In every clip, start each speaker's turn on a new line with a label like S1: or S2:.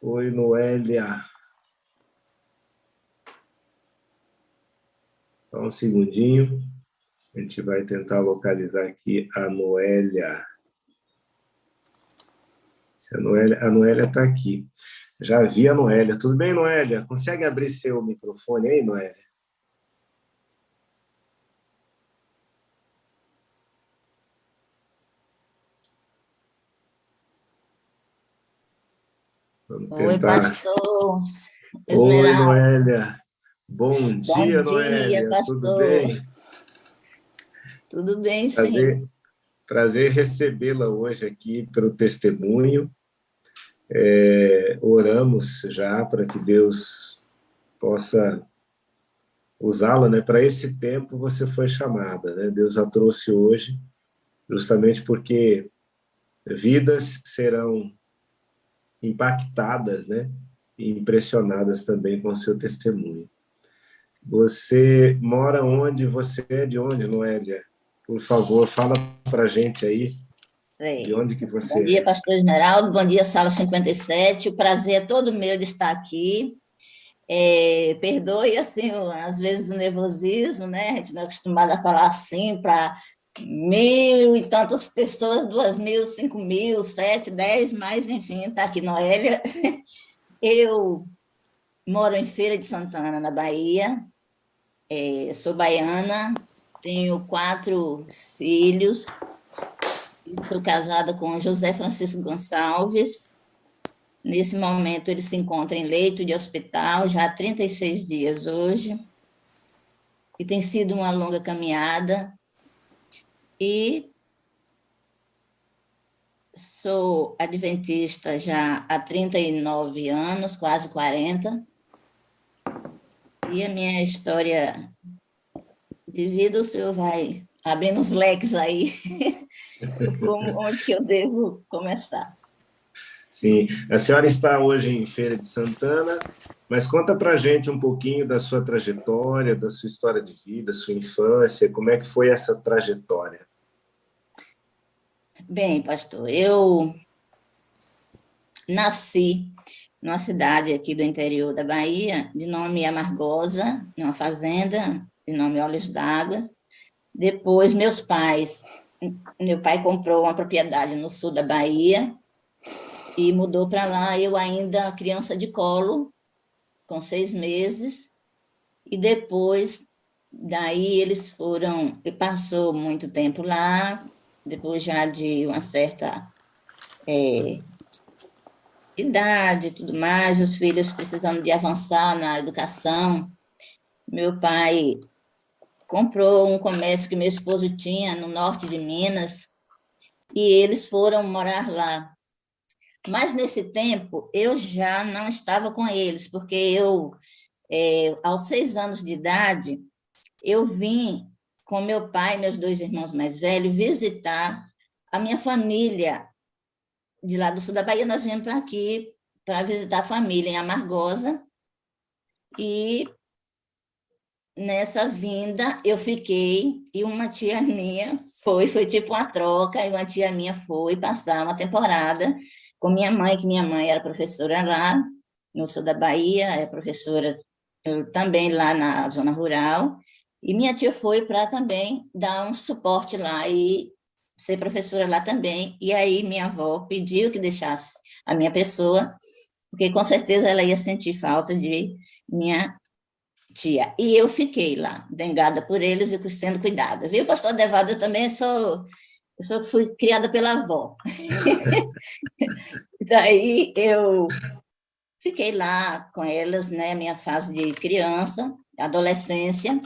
S1: Oi, Noélia. Só um segundinho. A gente vai tentar localizar aqui a Noélia. Se a Noélia está aqui. Já vi a Noélia. Tudo bem, Noélia? Consegue abrir seu microfone aí, Noélia? Vamos tentar.
S2: Oi, pastor
S1: Oi,
S2: Esmeralda.
S1: Noélia. Bom
S2: Bom
S1: dia,
S2: dia,
S1: Noélia. Tudo
S2: pastor.
S1: bem?
S2: Tudo bem, sim.
S1: Prazer recebê-la hoje aqui pelo testemunho. Oramos já para que Deus possa usá-la, né? Para esse tempo você foi chamada, né? Deus a trouxe hoje, justamente porque vidas serão impactadas, né? E impressionadas também com o seu testemunho. Você mora onde? Você é de onde, Noélia? Por favor, fala para a gente aí de onde que
S2: Bom
S1: você
S2: dia,
S1: é.
S2: pastor Esmeralda. Bom dia, sala 57. O prazer é todo meu de estar aqui. Perdoe, assim, às vezes o nervosismo, né? A gente não é acostumado a falar assim para 1.000 e tantas pessoas, 2.000, 5.000, 7, 10, mas, enfim, está aqui Noélia. Eu moro em Feira de Santana, na Bahia. Sou baiana, tenho 4 filhos, sou casada com José Francisco Gonçalves. Nesse momento, ele se encontra em leito de hospital, já há 36 dias hoje, e tem sido uma longa caminhada. E sou adventista já há 39 anos, quase 40, e a minha história de vida, o senhor vai abrindo os leques aí, onde que eu devo começar.
S1: Sim, a senhora está hoje em Feira de Santana, mas conta para a gente um pouquinho da sua trajetória, da sua história de vida, sua infância, como é que foi essa trajetória?
S2: Bem, pastor, eu nasci numa cidade aqui do interior da Bahia, de nome Amargosa, numa fazenda, de nome Olhos d'Água. Depois, meu pai comprou uma propriedade no sul da Bahia e mudou para lá, eu ainda criança de colo, com 6 meses, e depois, daí eles foram, e passou muito tempo lá, depois já de uma certa idade e tudo mais, os filhos precisando de avançar na educação. Meu pai comprou um comércio que meu esposo tinha no norte de Minas e eles foram morar lá. Mas nesse tempo eu já não estava com eles, porque aos 6 anos de idade, eu vim com meu pai e meus 2 irmãos mais velhos visitar a minha família de lá do sul da Bahia. Nós viemos para aqui para visitar a família em Amargosa. E nessa vinda eu fiquei, e uma tia minha foi tipo uma troca, e uma tia minha foi passar uma temporada com minha mãe, que minha mãe era professora lá no sul da Bahia, é professora também lá na zona rural, e minha tia foi para também dar um suporte lá e ser professora lá também. E aí minha avó pediu que deixasse a minha pessoa, porque com certeza ela ia sentir falta de minha tia. E eu fiquei lá, dengada por eles e sendo cuidada. Viu, pastor Adevado? Fui criada pela avó. Daí eu fiquei lá com elas, né, minha fase de criança, adolescência,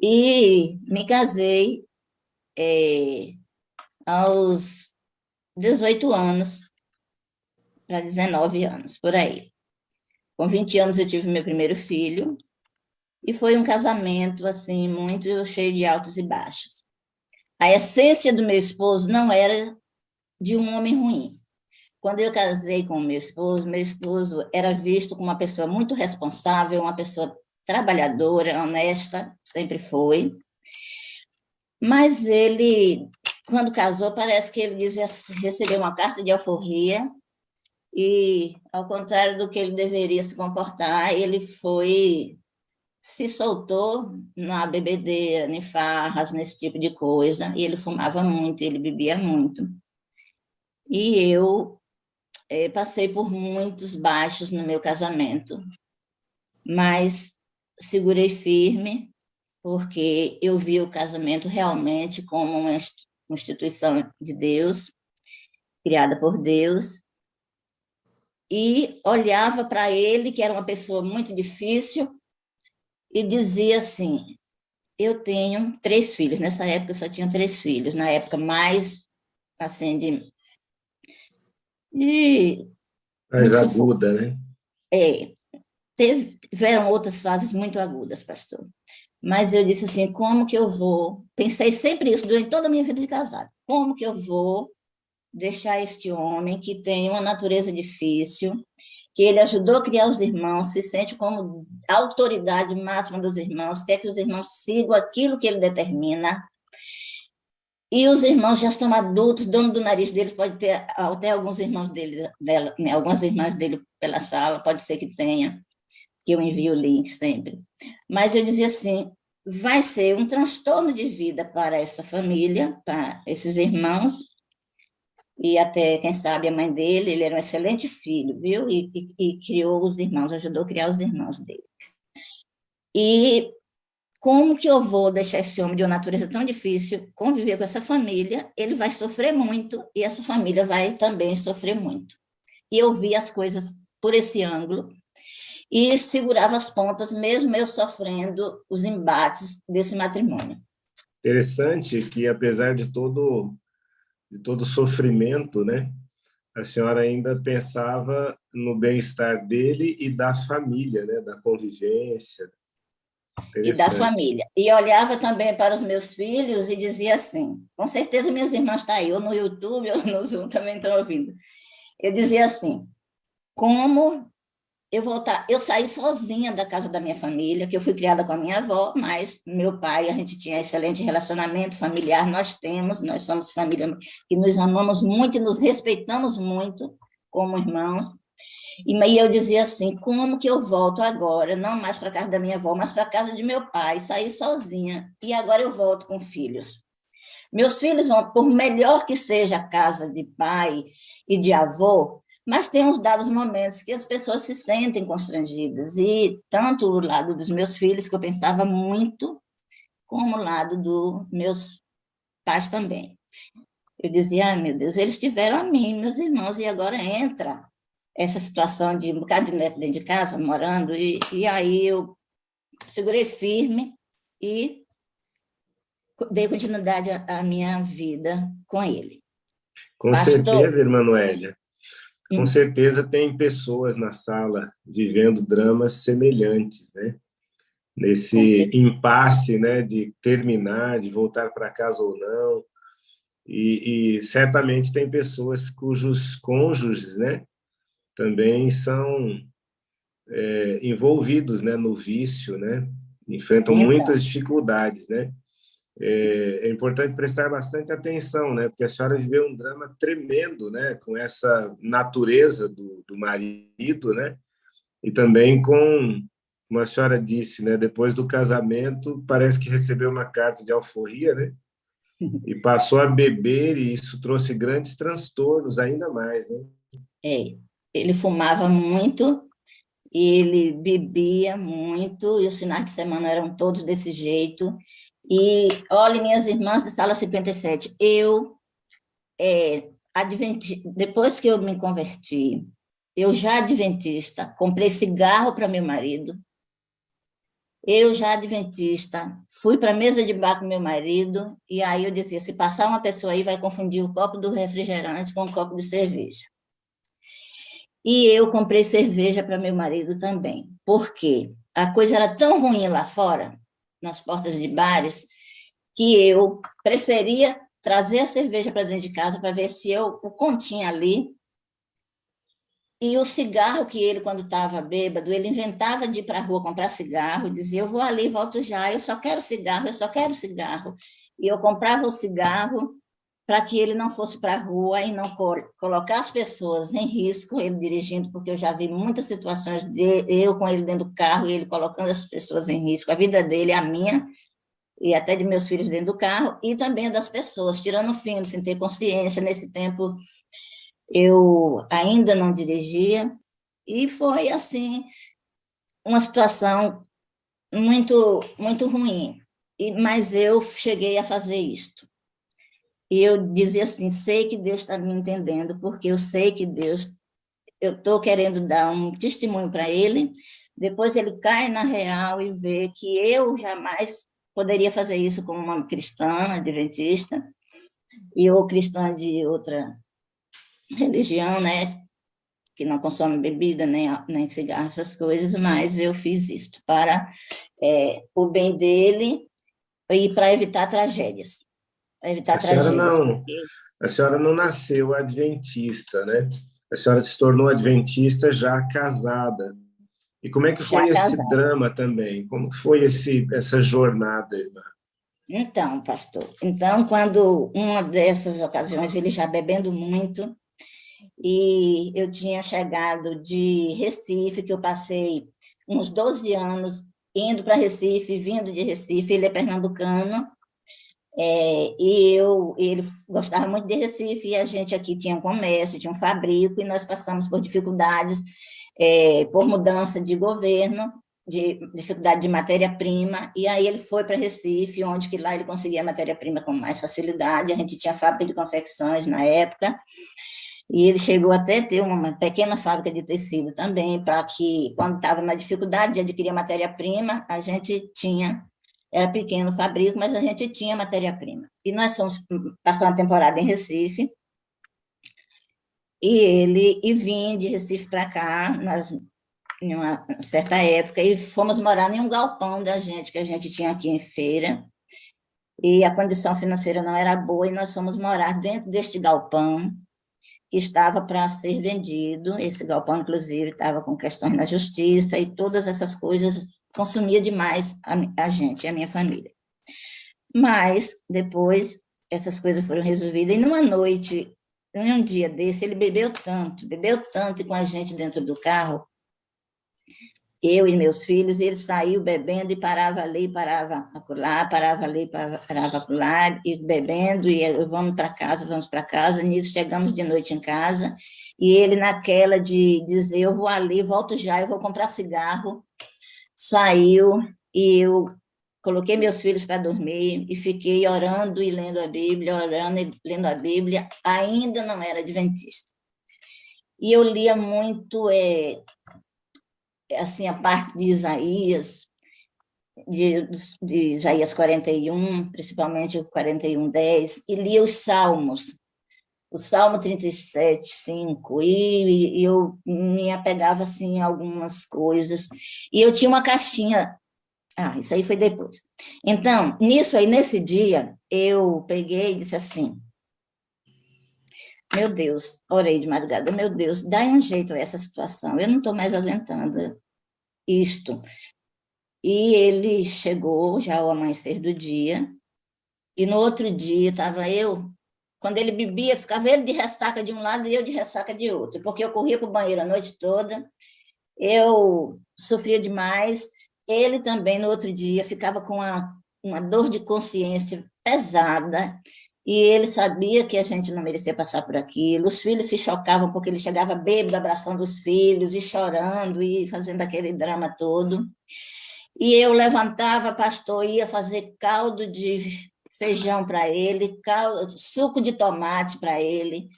S2: e me casei aos 18 anos para 19 anos, por aí. Com 20 anos eu tive meu primeiro filho, e foi um casamento, assim, muito cheio de altos e baixos. A essência do meu esposo não era de um homem ruim. Quando eu casei com o meu esposo era visto como uma pessoa muito responsável, uma pessoa trabalhadora, honesta, sempre foi. Mas ele, quando casou, parece que ele dizia, recebeu uma carta de alforria e, ao contrário do que ele deveria se comportar, ele se soltou na bebedeira, em farras, nesse tipo de coisa, e ele fumava muito, ele bebia muito. E eu passei por muitos baixos no meu casamento, mas segurei firme, porque eu vi o casamento realmente como uma instituição de Deus, criada por Deus, e olhava para ele, que era uma pessoa muito difícil, e dizia assim: eu tenho 3 filhos. Nessa época eu só tinha 3 filhos, na época mais assim de
S1: Mais
S2: muito sufoco.
S1: aguda, né?
S2: É, tiveram outras fases muito agudas, pastor. Mas eu disse assim, como que eu vou? Pensei sempre isso durante toda a minha vida de casado. Como que eu vou deixar este homem que tem uma natureza difícil, que ele ajudou a criar os irmãos, se sente como a autoridade máxima dos irmãos, quer que os irmãos sigam aquilo que ele determina, e os irmãos já são adultos, dono do nariz deles, pode ter até alguns irmãos dela, né, algumas irmãs dele pela sala, pode ser que tenha, que eu envio o link sempre. Mas eu dizia assim, vai ser um transtorno de vida para essa família, para esses irmãos, e até, quem sabe, a mãe dele, ele era um excelente filho, viu? E criou os irmãos, ajudou a criar os irmãos dele. E como que eu vou deixar esse homem de uma natureza tão difícil conviver com essa família? Ele vai sofrer muito e essa família vai também sofrer muito. E eu vi as coisas por esse ângulo e segurava as pontas, mesmo eu sofrendo os embates desse matrimônio.
S1: Interessante que, apesar de todo o sofrimento, né, a senhora ainda pensava no bem-estar dele e da família, né, da convivência.
S2: E da
S1: Interessante.
S2: família. E olhava também para os meus filhos e dizia assim, com certeza meus irmãos estão aí, ou no YouTube, ou no Zoom também estão ouvindo. Eu dizia assim, como eu saí sozinha da casa da minha família, que eu fui criada com a minha avó, mas meu pai, a gente tinha excelente relacionamento familiar, nós somos família que nos amamos muito e nos respeitamos muito como irmãos. E eu dizia assim, como que eu volto agora, não mais para a casa da minha avó, mas para a casa de meu pai, saí sozinha, e agora eu volto com filhos. Meus filhos vão, por melhor que seja a casa de pai e de avô, mas tem uns dados momentos que as pessoas se sentem constrangidas, e tanto o lado dos meus filhos, que eu pensava muito, como o lado dos meus pais também. Eu dizia, meu Deus, eles tiveram a mim, meus irmãos, e agora entra essa situação de um bocado de neto dentro de casa, morando, e aí eu segurei firme e dei continuidade à minha vida com ele.
S1: Com
S2: Pastor,
S1: certeza, irmã Noélia, com certeza tem pessoas na sala vivendo dramas semelhantes, né?
S2: com
S1: Nesse
S2: certeza,
S1: impasse, né, de terminar, de voltar para casa ou não. E certamente tem pessoas cujos cônjuges, né, também são envolvidos, né, no vício, né, enfrentam
S2: então,
S1: muitas dificuldades, né. É importante prestar bastante atenção, né, porque a senhora viveu um drama tremendo, né, com essa natureza do marido, né, e também com, como a senhora disse, né, depois do casamento, parece que recebeu uma carta de alforria, né, e passou a beber, e isso trouxe grandes transtornos ainda mais, né?
S2: é, ele fumava muito, ele bebia muito, e os finais de semana eram todos desse jeito. E, olha, minhas irmãs de sala 57, depois que eu me converti, eu já adventista, comprei cigarro para meu marido, eu já adventista, fui para a mesa de bar com meu marido, e aí eu dizia, se passar uma pessoa aí, vai confundir o copo do refrigerante com o copo de cerveja. E eu comprei cerveja para meu marido também, porque a coisa era tão ruim lá fora, nas portas de bares, que eu preferia trazer a cerveja para dentro de casa para ver se eu o continha ali. E o cigarro que ele, quando estava bêbado, ele inventava de ir para a rua comprar cigarro, dizia, eu vou ali, volto já, eu só quero cigarro, eu só quero cigarro. E eu comprava o cigarro para que ele não fosse para a rua e não colocar as pessoas em risco, ele dirigindo, porque eu já vi muitas situações de eu com ele dentro do carro e ele colocando as pessoas em risco, a vida dele, a minha, e até de meus filhos dentro do carro, e também das pessoas, tirando fino, sem ter consciência. Nesse tempo, eu ainda não dirigia, e foi, assim, uma situação muito ruim. Mas eu cheguei a fazer isto. E eu dizia assim, sei que Deus está me entendendo, porque eu sei que Deus, eu estou querendo dar um testemunho para ele, depois ele cai na real e vê que eu jamais poderia fazer isso como uma cristã adventista, e ou cristã de outra religião, né, que não consome bebida, nem cigarro, essas coisas, mas eu fiz isso para o bem dele e para evitar tragédias. Evitar
S1: A senhora
S2: tragédias,
S1: não,
S2: porque
S1: a senhora não nasceu adventista, né? A senhora se tornou adventista já casada. E como é que
S2: já
S1: foi esse
S2: casada.
S1: drama também? Como que foi essa jornada, irmã?
S2: Então, pastor, então, quando uma dessas ocasiões, ele já bebendo muito, e eu tinha chegado de Recife, que eu passei uns 12 anos indo para Recife, vindo de Recife, ele é pernambucano, ele gostava muito de Recife, e a gente aqui tinha um comércio, tinha um fabrico, e nós passamos por dificuldades, por mudança de governo, de dificuldade de matéria-prima, e aí ele foi para Recife, onde que lá ele conseguia matéria-prima com mais facilidade, a gente tinha fábrica de confecções na época, e ele chegou até a ter uma pequena fábrica de tecido também, para que, quando estava na dificuldade de adquirir matéria-prima, a gente tinha, era pequeno o fabrico, mas a gente tinha matéria-prima. E nós fomos passar uma temporada em Recife, e vim de Recife para cá, em uma certa época, e fomos morar em um galpão da gente, que a gente tinha aqui em Feira, e a condição financeira não era boa, e nós fomos morar dentro deste galpão, que estava para ser vendido. Esse galpão, inclusive, estava com questões na justiça, e todas essas coisas consumia demais a gente, a minha família. Mas, depois, essas coisas foram resolvidas, e numa noite, em um dia desse, ele bebeu tanto, e com a gente dentro do carro, eu e meus filhos, e ele saiu bebendo e parava ali, parava acolá, parava ali, parava acolá, e bebendo, e eu, vamos para casa, nisso chegamos de noite em casa, e ele naquela de dizer, eu vou ali, volto já, eu vou comprar cigarro, saiu, e eu coloquei meus filhos para dormir, e fiquei orando e lendo a Bíblia, orando e lendo a Bíblia, ainda não era adventista. E eu lia muito, assim, a parte de Isaías, de Isaías 41, principalmente o 41:10, e lia os Salmos, o Salmo 37, 5, e eu me apegava assim, a algumas coisas, e eu tinha uma caixinha, isso aí foi depois. Então, nisso aí, nesse dia, eu peguei e disse assim, meu Deus, orei de madrugada, meu Deus, dá um jeito a essa situação, eu não estou mais aguentando isto. E ele chegou já ao amanhecer do dia, e no outro dia estava eu, quando ele bebia, ficava ele de ressaca de um lado e eu de ressaca de outro, porque eu corria para o banheiro a noite toda, eu sofria demais, ele também no outro dia ficava com uma dor de consciência pesada, e ele sabia que a gente não merecia passar por aquilo, os filhos se chocavam porque ele chegava bêbado, abraçando os filhos, e chorando, e fazendo aquele drama todo. E eu levantava, pastor, ia fazer caldo de feijão para ele, suco de tomate para ele,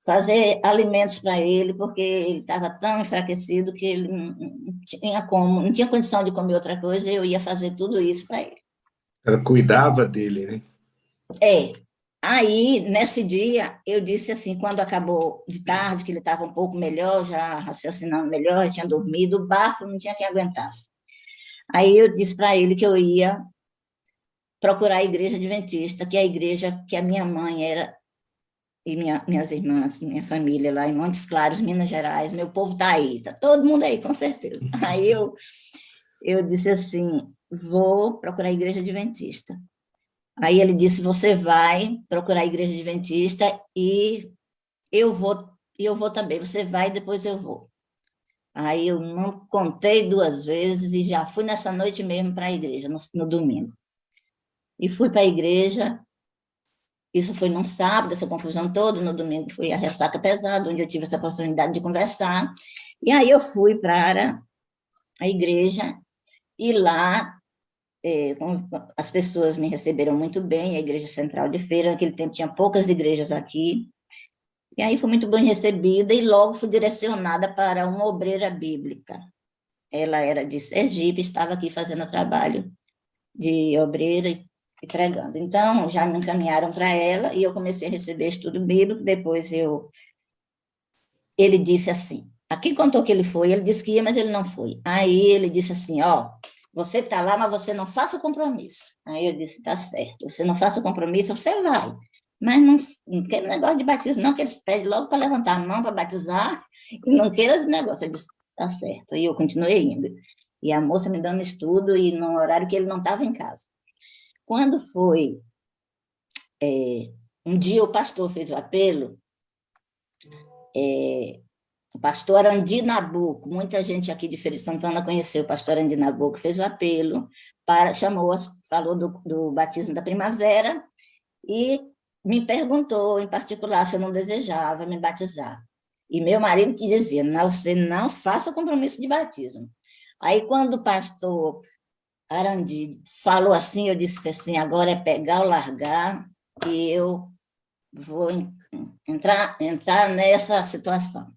S2: fazer alimentos para ele, porque ele estava tão enfraquecido que ele não tinha condição de comer outra coisa, e eu ia fazer tudo isso para ele.
S1: Ela cuidava dele, né?
S2: Aí, nesse dia, eu disse assim, quando acabou de tarde, que ele estava um pouco melhor, já raciocinando melhor, já tinha dormido, o bafo não tinha quem aguentasse. Aí eu disse para ele que eu ia procurar a igreja adventista, que é a igreja que a minha mãe era, e minhas irmãs, minha família lá em Montes Claros, Minas Gerais, meu povo está aí, está todo mundo aí, com certeza. Aí eu disse assim, vou procurar a igreja adventista. Aí ele disse, você vai procurar a igreja adventista e eu vou também. Você vai e depois eu vou. Aí eu não contei 2 vezes e já fui nessa noite mesmo para a igreja, no domingo. E fui para a igreja, isso foi num sábado, essa confusão toda, no domingo foi a ressaca pesada, onde eu tive essa oportunidade de conversar. E aí eu fui para a igreja e lá as pessoas me receberam muito bem, a Igreja Central de Feira, naquele tempo tinha poucas igrejas aqui, e aí fui muito bem recebida e logo fui direcionada para uma obreira bíblica. Ela era de Sergipe, estava aqui fazendo trabalho de obreira e pregando. Então, já me encaminharam para ela e eu comecei a receber estudo bíblico, depois ele disse assim, aqui contou que ele foi, ele disse que ia, mas ele não foi. Aí ele disse assim, ó, você está lá, mas você não faça o compromisso. Aí eu disse, tá certo, você não faça o compromisso, você vai. Mas não quero negócio de batismo, não, que eles pedem logo para levantar a mão para batizar, e não queira esse negócio. Eu disse, tá certo. E eu continuei indo. E a moça me dando estudo, e no horário que ele não estava em casa. Quando foi, um dia o pastor fez o apelo, o pastor Arandi Nabuco, muita gente aqui de Feira de Santana conheceu o pastor Arandi Nabuco, fez o apelo, falou do batismo da primavera e me perguntou, em particular, se eu não desejava me batizar. E meu marido que dizia, não, você não faça compromisso de batismo. Aí, quando o pastor Arandi falou assim, eu disse assim, agora é pegar ou largar, e eu vou entrar nessa situação.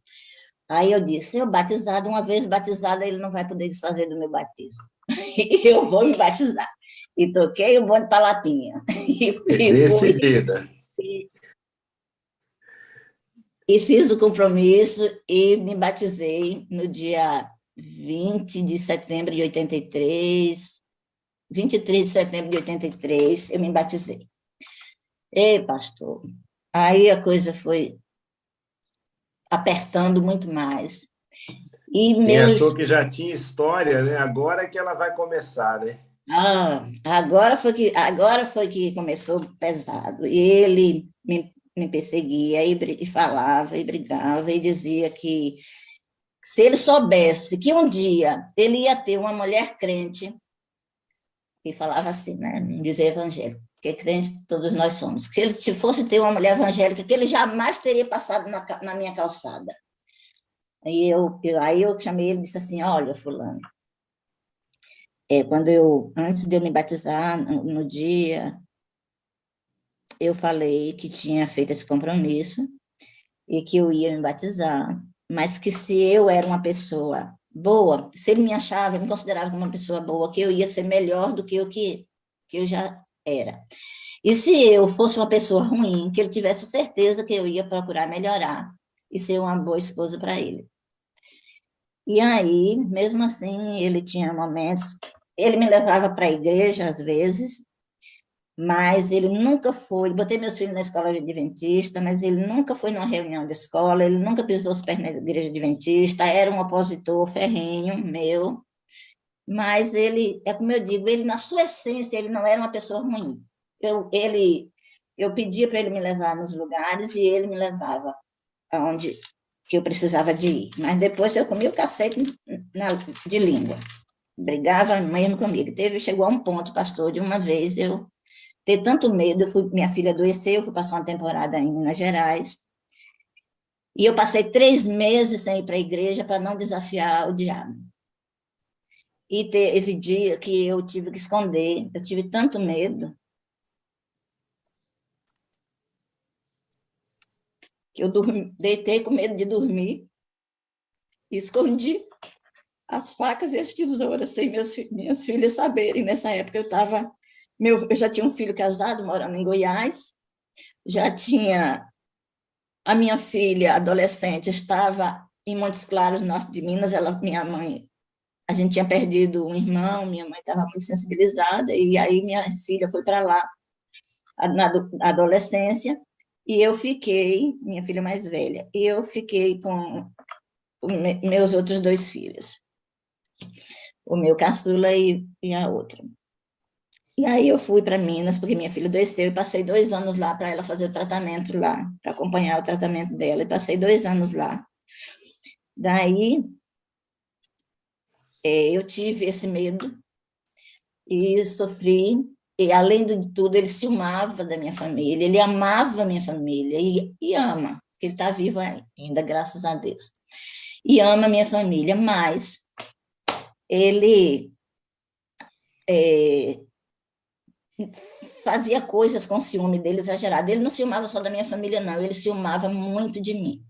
S2: Aí eu disse, eu batizado, uma vez batizada, ele não vai poder desfazer do meu batismo. E eu vou me batizar. E toquei o bonde para a lapinha. E fui.
S1: Decidida.
S2: E fiz o compromisso e me batizei no dia 20 de setembro de 83. 23 de setembro de 83, eu me batizei. Ei, pastor, aí a coisa foi apertando muito mais. E
S1: Quem achou
S2: meus
S1: que já tinha história, né? Agora é que ela vai começar, né?
S2: agora foi que começou pesado. E ele me perseguia e falava e brigava e dizia que se ele soubesse que um dia ele ia ter uma mulher crente, e falava assim, né? Não dizia evangélico, porque crente todos nós somos. Que ele se fosse ter uma mulher evangélica, que ele jamais teria passado na minha calçada. Aí eu chamei ele e disse assim, olha, fulano, antes de eu me batizar, no dia, eu falei que tinha feito esse compromisso e que eu ia me batizar, mas que se eu era uma pessoa boa, se ele me achava, ele me considerava como uma pessoa boa, que eu ia ser melhor do que que eu já era. E se eu fosse uma pessoa ruim, que ele tivesse certeza que eu ia procurar melhorar e ser uma boa esposa para ele. E aí, mesmo assim, ele tinha momentos, ele me levava para a igreja às vezes, mas ele nunca foi, botei meus filhos na escola adventista, mas ele nunca foi numa reunião de escola, ele nunca pisou os pés na igreja adventista, era um opositor ferrenho meu, mas ele, é como eu digo, ele na sua essência, ele não era uma pessoa ruim. Eu pedia para ele me levar nos lugares e ele me levava aonde que eu precisava de ir. Mas depois eu comi o cacete de língua. Brigava mesmo comigo. Chegou a um ponto, pastor, de uma vez eu ter tanto medo, minha filha adoeceu, eu fui passar uma temporada em Minas Gerais, e eu passei 3 meses sem ir para a igreja para não desafiar o diabo. E teve dia que eu tive que esconder, eu tive tanto medo, que eu deitei com medo de dormir, e escondi as facas e as tesouras, sem minhas filhas saberem. Nessa época eu já tinha um filho casado, morando em Goiás, já tinha a minha filha adolescente, estava em Montes Claros, norte de Minas, minha mãe, a gente tinha perdido um irmão, minha mãe estava muito sensibilizada, e aí minha filha foi para lá, na adolescência, e eu fiquei, minha filha mais velha, e eu fiquei com meus outros 2 filhos, o meu caçula e a outra. E aí eu fui para Minas, porque minha filha adoeceu, e passei 2 anos lá para ela fazer o tratamento lá, para acompanhar o tratamento dela, e passei 2 anos lá. Daí eu tive esse medo e sofri, e além de tudo, ele ciumava da minha família, ele amava a minha família, e ama, porque ele está vivo ainda, graças a Deus. E ama a minha família, mas ele é, fazia coisas com ciúme dele exagerado. Ele não ciumava só da minha família, não, ele ciumava muito de mim.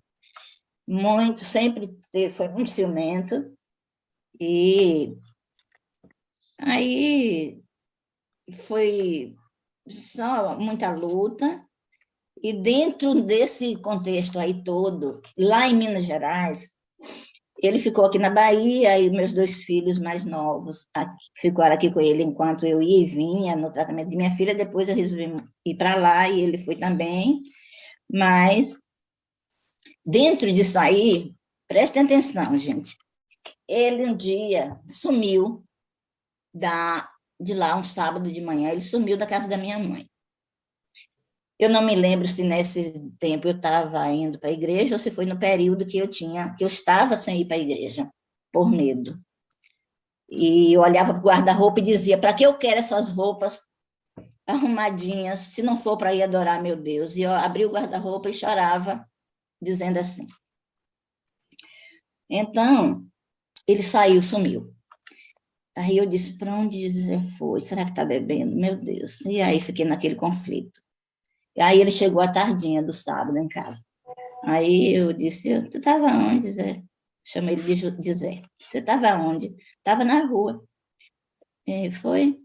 S2: Muito, sempre foi muito ciumento. E aí foi só muita luta. E dentro desse contexto aí todo, lá em Minas Gerais, ele ficou aqui na Bahia e meus 2 filhos mais novos ficaram aqui com ele enquanto eu ia e vinha no tratamento de minha filha. Depois eu resolvi ir para lá e ele foi também. Mas dentro disso aí, prestem atenção, gente. Ele um dia sumiu de lá, um sábado de manhã, ele sumiu da casa da minha mãe. Eu não me lembro se nesse tempo eu estava indo para a igreja ou se foi no período que eu estava sem ir para a igreja, por medo. E eu olhava para o guarda-roupa e dizia: para que eu quero essas roupas arrumadinhas, se não for para ir adorar meu Deus? E eu abri o guarda-roupa e chorava, dizendo assim. Então, ele saiu, sumiu. Aí eu disse: para onde Zé foi? Será que está bebendo? Meu Deus. E aí fiquei naquele conflito. E aí ele chegou à tardinha do sábado em casa. Aí eu disse: tu estava onde, Zé? Chamei ele de Zé. Você estava onde? Estava na rua. E foi?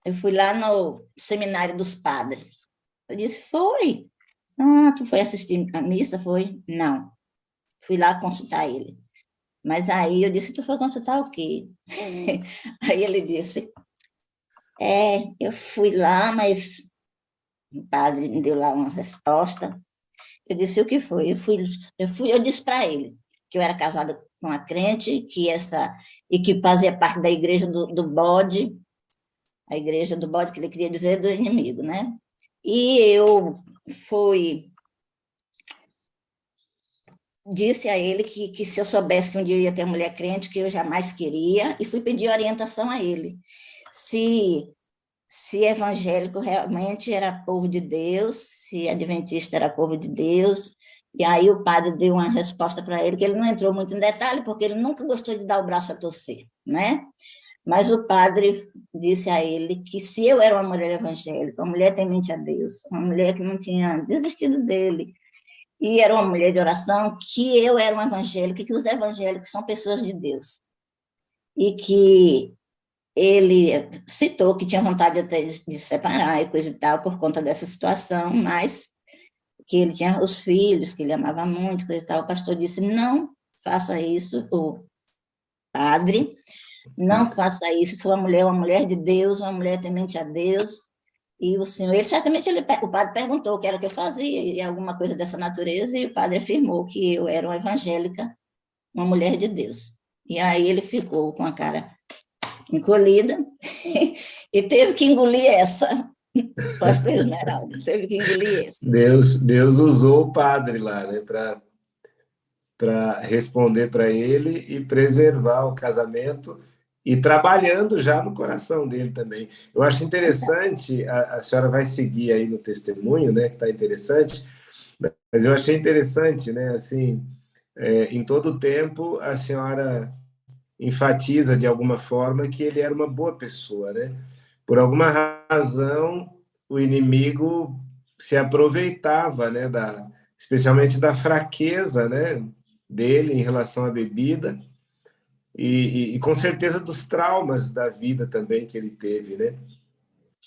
S2: Eu fui lá no seminário dos padres. Eu disse: foi. Ah, tu foi assistir a missa? Foi? Não. Fui lá consultar ele. Mas aí eu disse: tu foi consultar o quê? Aí ele disse: eu fui lá, mas o padre me deu lá uma resposta. Eu disse: o que foi? Eu disse para ele que eu era casada com uma crente, e que fazia parte da igreja do bode, a igreja do bode, que ele queria dizer do inimigo, né? E eu disse a ele que se eu soubesse que um dia eu ia ter uma mulher crente, que eu jamais queria, e fui pedir orientação a ele. Se evangélico realmente era povo de Deus, se adventista era povo de Deus. E aí o padre deu uma resposta para ele, que ele não entrou muito em detalhe, porque ele nunca gostou de dar o braço a torcer, né? Mas o padre disse a ele que se eu era uma mulher evangélica, uma mulher temente a Deus, uma mulher que não tinha desistido dele, e era uma mulher de oração, que eu era uma evangélica, que os evangélicos são pessoas de Deus. E que ele citou que tinha vontade até de se separar e coisa e tal, por conta dessa situação, mas que ele tinha os filhos, que ele amava muito, coisa e tal. O pastor disse: não faça isso, o padre, não faça isso, sua mulher é uma mulher de Deus, uma mulher temente a Deus, e o senhor, o padre perguntou o que era que eu fazia, e alguma coisa dessa natureza, e o padre afirmou que eu era uma evangélica, uma mulher de Deus. E aí ele ficou com a cara encolhida e teve que engolir essa, pastor Esmeralda, teve que engolir essa.
S1: Deus usou o padre lá, né, para responder para ele e preservar o casamento e trabalhando já no coração dele também. Eu acho interessante, a senhora vai seguir aí no testemunho, né, que está interessante, mas eu achei interessante, né, assim, em todo o tempo a senhora enfatiza de alguma forma que ele era uma boa pessoa, né? Por alguma razão, o inimigo se aproveitava, né, especialmente da fraqueza, né, dele em relação à bebida e com certeza dos traumas da vida também que ele teve, né?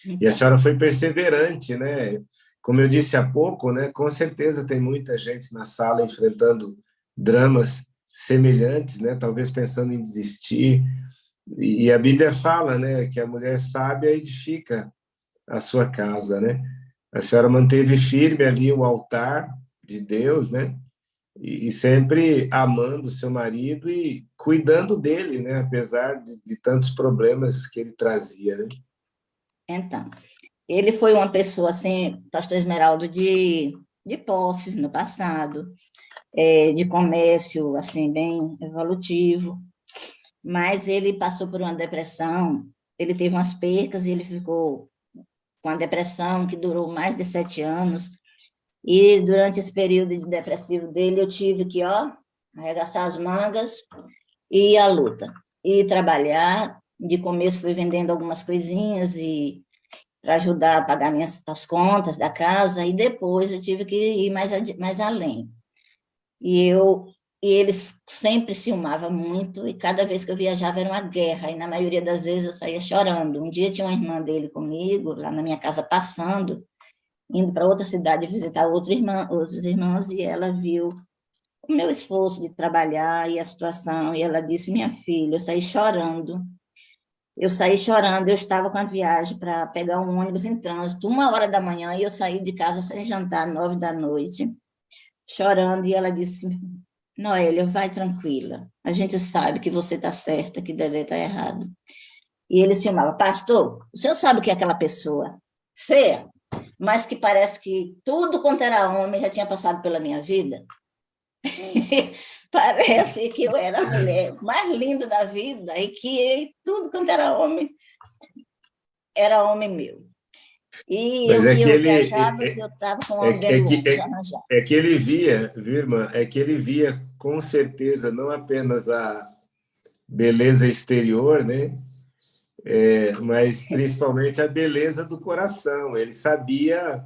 S1: E a
S2: Então,
S1: senhora foi perseverante, né? Como eu disse há pouco, né? Com certeza tem muita gente na sala enfrentando dramas semelhantes, né? Talvez pensando em desistir. E a Bíblia fala, né, que a mulher sábia edifica a sua casa, né? A senhora manteve firme ali o altar de Deus, né? E sempre amando seu marido e cuidando dele, né? Apesar de tantos problemas que ele trazia, né?
S2: Então, ele foi uma pessoa, assim, pastor Esmeraldo, de posses no passado, de comércio, assim, bem evolutivo, mas ele passou por uma depressão, ele teve umas percas e ele ficou com a depressão que durou mais de 7 anos, e durante esse período de depressivo dele, eu tive que, ó, arregaçar as mangas e ir à luta, e trabalhar. De começo fui vendendo algumas coisinhas e para ajudar a pagar as contas da casa, e depois eu tive que ir mais além. E eles sempre ciumavam muito, e cada vez que eu viajava era uma guerra, e na maioria das vezes eu saía chorando. Um dia tinha uma irmã dele comigo, lá na minha casa, passando, indo para outra cidade visitar outros irmãos, e ela viu o meu esforço de trabalhar e a situação, e ela disse: minha filha, eu saí chorando, eu estava com a viagem para pegar um ônibus em trânsito, 1 hora da manhã, e eu saí de casa sem jantar, 9 da noite, chorando, e ela disse: Noélia, vai tranquila, a gente sabe que você está certa, que Dedé está errado. E ele se chamava: pastor, o senhor sabe que é aquela pessoa feia, mas que parece que tudo quanto era homem já tinha passado pela minha vida? Parece que eu era a mulher mais linda da vida e que tudo quanto era homem meu. E
S1: Mas
S2: eu
S1: é
S2: que
S1: que
S2: eu
S1: ele
S2: viajava, que eu estava com um
S1: é,
S2: homem
S1: é,
S2: dentro
S1: é
S2: do
S1: que
S2: ônibus arranjado.
S1: é que ele via, viu, irmã? É que ele via com certeza não apenas a beleza exterior, né? Mas principalmente a beleza do coração. Ele sabia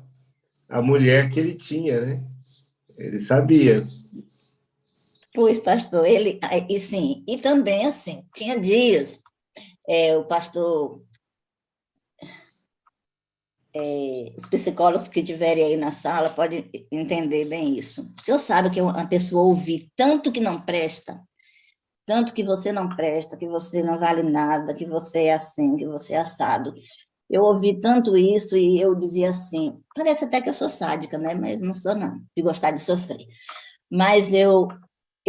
S1: a mulher que ele tinha, né? Ele sabia.
S2: Pois, pastor, e sim, e também assim, tinha dias, o pastor, os psicólogos que estiverem aí na sala podem entender bem isso. O senhor sabe que uma pessoa ouvir tanto que não presta, tanto que você não presta, que você não vale nada, que você é assim, que você é assado. Eu ouvi tanto isso e eu dizia assim, parece até que eu sou sádica, né? Mas não sou não, de gostar de sofrer. Mas eu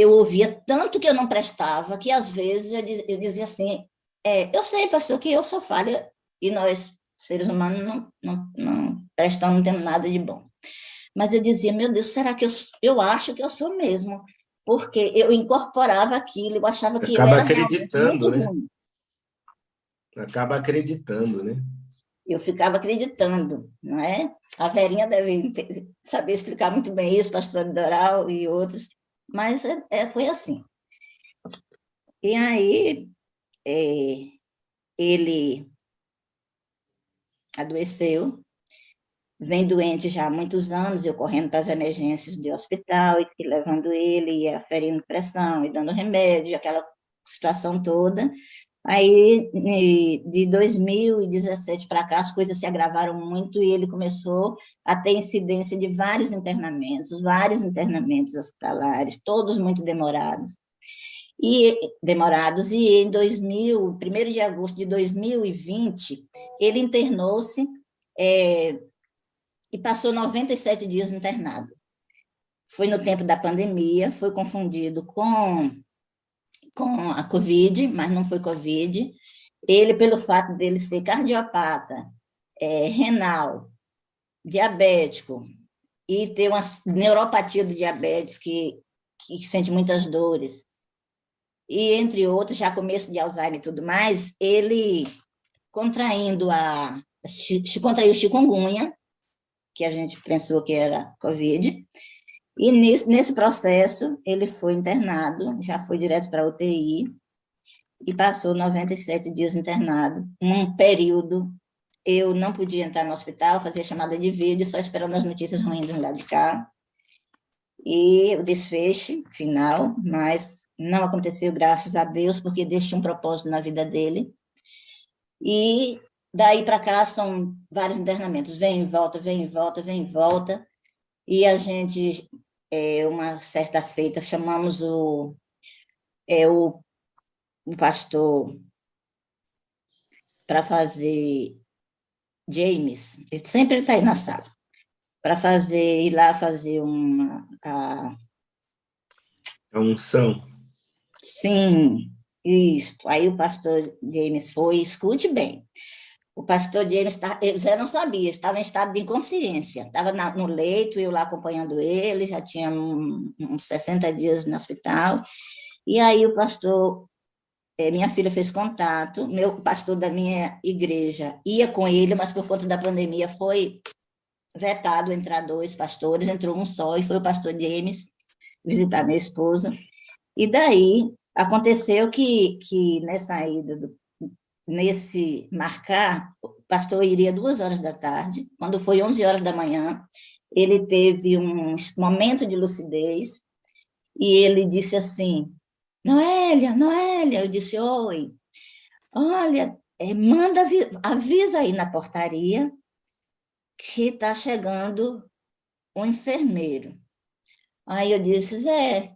S2: ouvia tanto que eu não prestava, que às vezes eu dizia assim, eu sei, pastor, que eu sou falha e nós, seres humanos, não prestamos, não temos nada de bom. Mas eu dizia, meu Deus, será que eu acho que eu sou mesmo? Porque eu incorporava aquilo, eu achava que eu
S1: Acaba
S2: era realmente
S1: acreditando,
S2: muito
S1: né?
S2: ruim.
S1: Acaba acreditando, né?
S2: Eu ficava acreditando, não é? A Verinha deve saber explicar muito bem isso, pastor Doral e outros, mas foi assim. E aí, é, ele adoeceu, vem doente já há muitos anos, eu correndo para as emergências do hospital, e levando ele, e aferindo pressão, e dando remédio, aquela situação toda. Aí, de 2017 para cá, as coisas se agravaram muito e ele começou a ter incidência de vários internamentos hospitalares, todos muito demorados, e em 1º de agosto de 2020, ele internou-se, e passou 97 dias internado. Foi no tempo da pandemia, foi confundido com a Covid, mas não foi Covid. Ele, pelo fato dele ser cardiopata, renal, diabético, e ter uma neuropatia do diabetes, que sente muitas dores, e entre outros, já começo de Alzheimer e tudo mais, ele contraiu chikungunya, que a gente pensou que era Covid, e nesse processo ele foi internado, já foi direto para a UTI, e passou 97 dias internado, um período eu não podia entrar no hospital, fazia chamada de vídeo, só esperando as notícias ruins do lado de cá, e o desfecho final, mas não aconteceu, graças a Deus, porque Deus tinha um propósito na vida dele. E daí para cá são vários internamentos, vem e volta, vem e volta, vem e volta, e a gente, uma certa feita, chamamos o pastor para fazer, James, ele sempre está aí na sala, para ir lá fazer
S1: A unção.
S2: sim, isso. Aí o pastor James foi, escute bem, O pastor James, Zé não sabia, estava em estado de inconsciência, estava no leito, eu lá acompanhando ele, já tinha uns 60 dias no hospital, e aí o pastor, minha filha fez contato, meu pastor da minha igreja ia com ele, mas por conta da pandemia foi vetado entrar dois pastores, entrou um só, e foi o pastor James visitar meu esposo, e daí aconteceu que nessa ida nesse marcar, o pastor iria 2 horas da tarde, quando foi 11 horas da manhã, ele teve um momento de lucidez e ele disse assim, Noélia, Noélia, eu disse, oi, olha, avisa aí na portaria que está chegando um enfermeiro. Aí eu disse, Zé,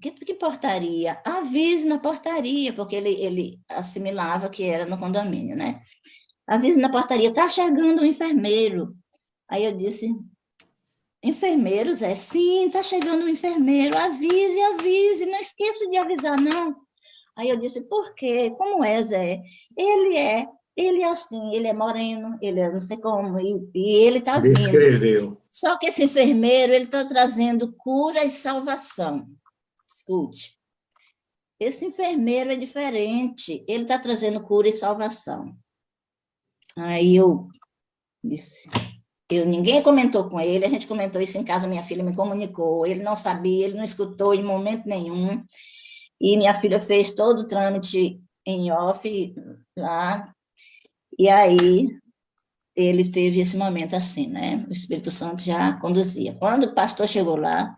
S2: que portaria? Avise na portaria, porque ele assimilava que era no condomínio, né? Avise na portaria, está chegando o enfermeiro. Aí eu disse, enfermeiro, Zé? Sim, está chegando o enfermeiro, avise, avise, não esqueça de avisar, não. Aí eu disse, por quê? Como é, Zé? Ele é, ele é assim, ele é moreno, ele é não sei como, e ele está vindo.
S1: Descreveu.
S2: Só que esse enfermeiro, ele está trazendo cura e salvação. Escute, esse enfermeiro é diferente, ele está trazendo cura e salvação. Aí eu disse, ninguém comentou com ele, a gente comentou isso em casa, minha filha me comunicou, ele não sabia, ele não escutou em momento nenhum, e minha filha fez todo o trâmite em off lá, e aí ele teve esse momento assim, né? O Espírito Santo já conduzia. Quando o pastor chegou lá,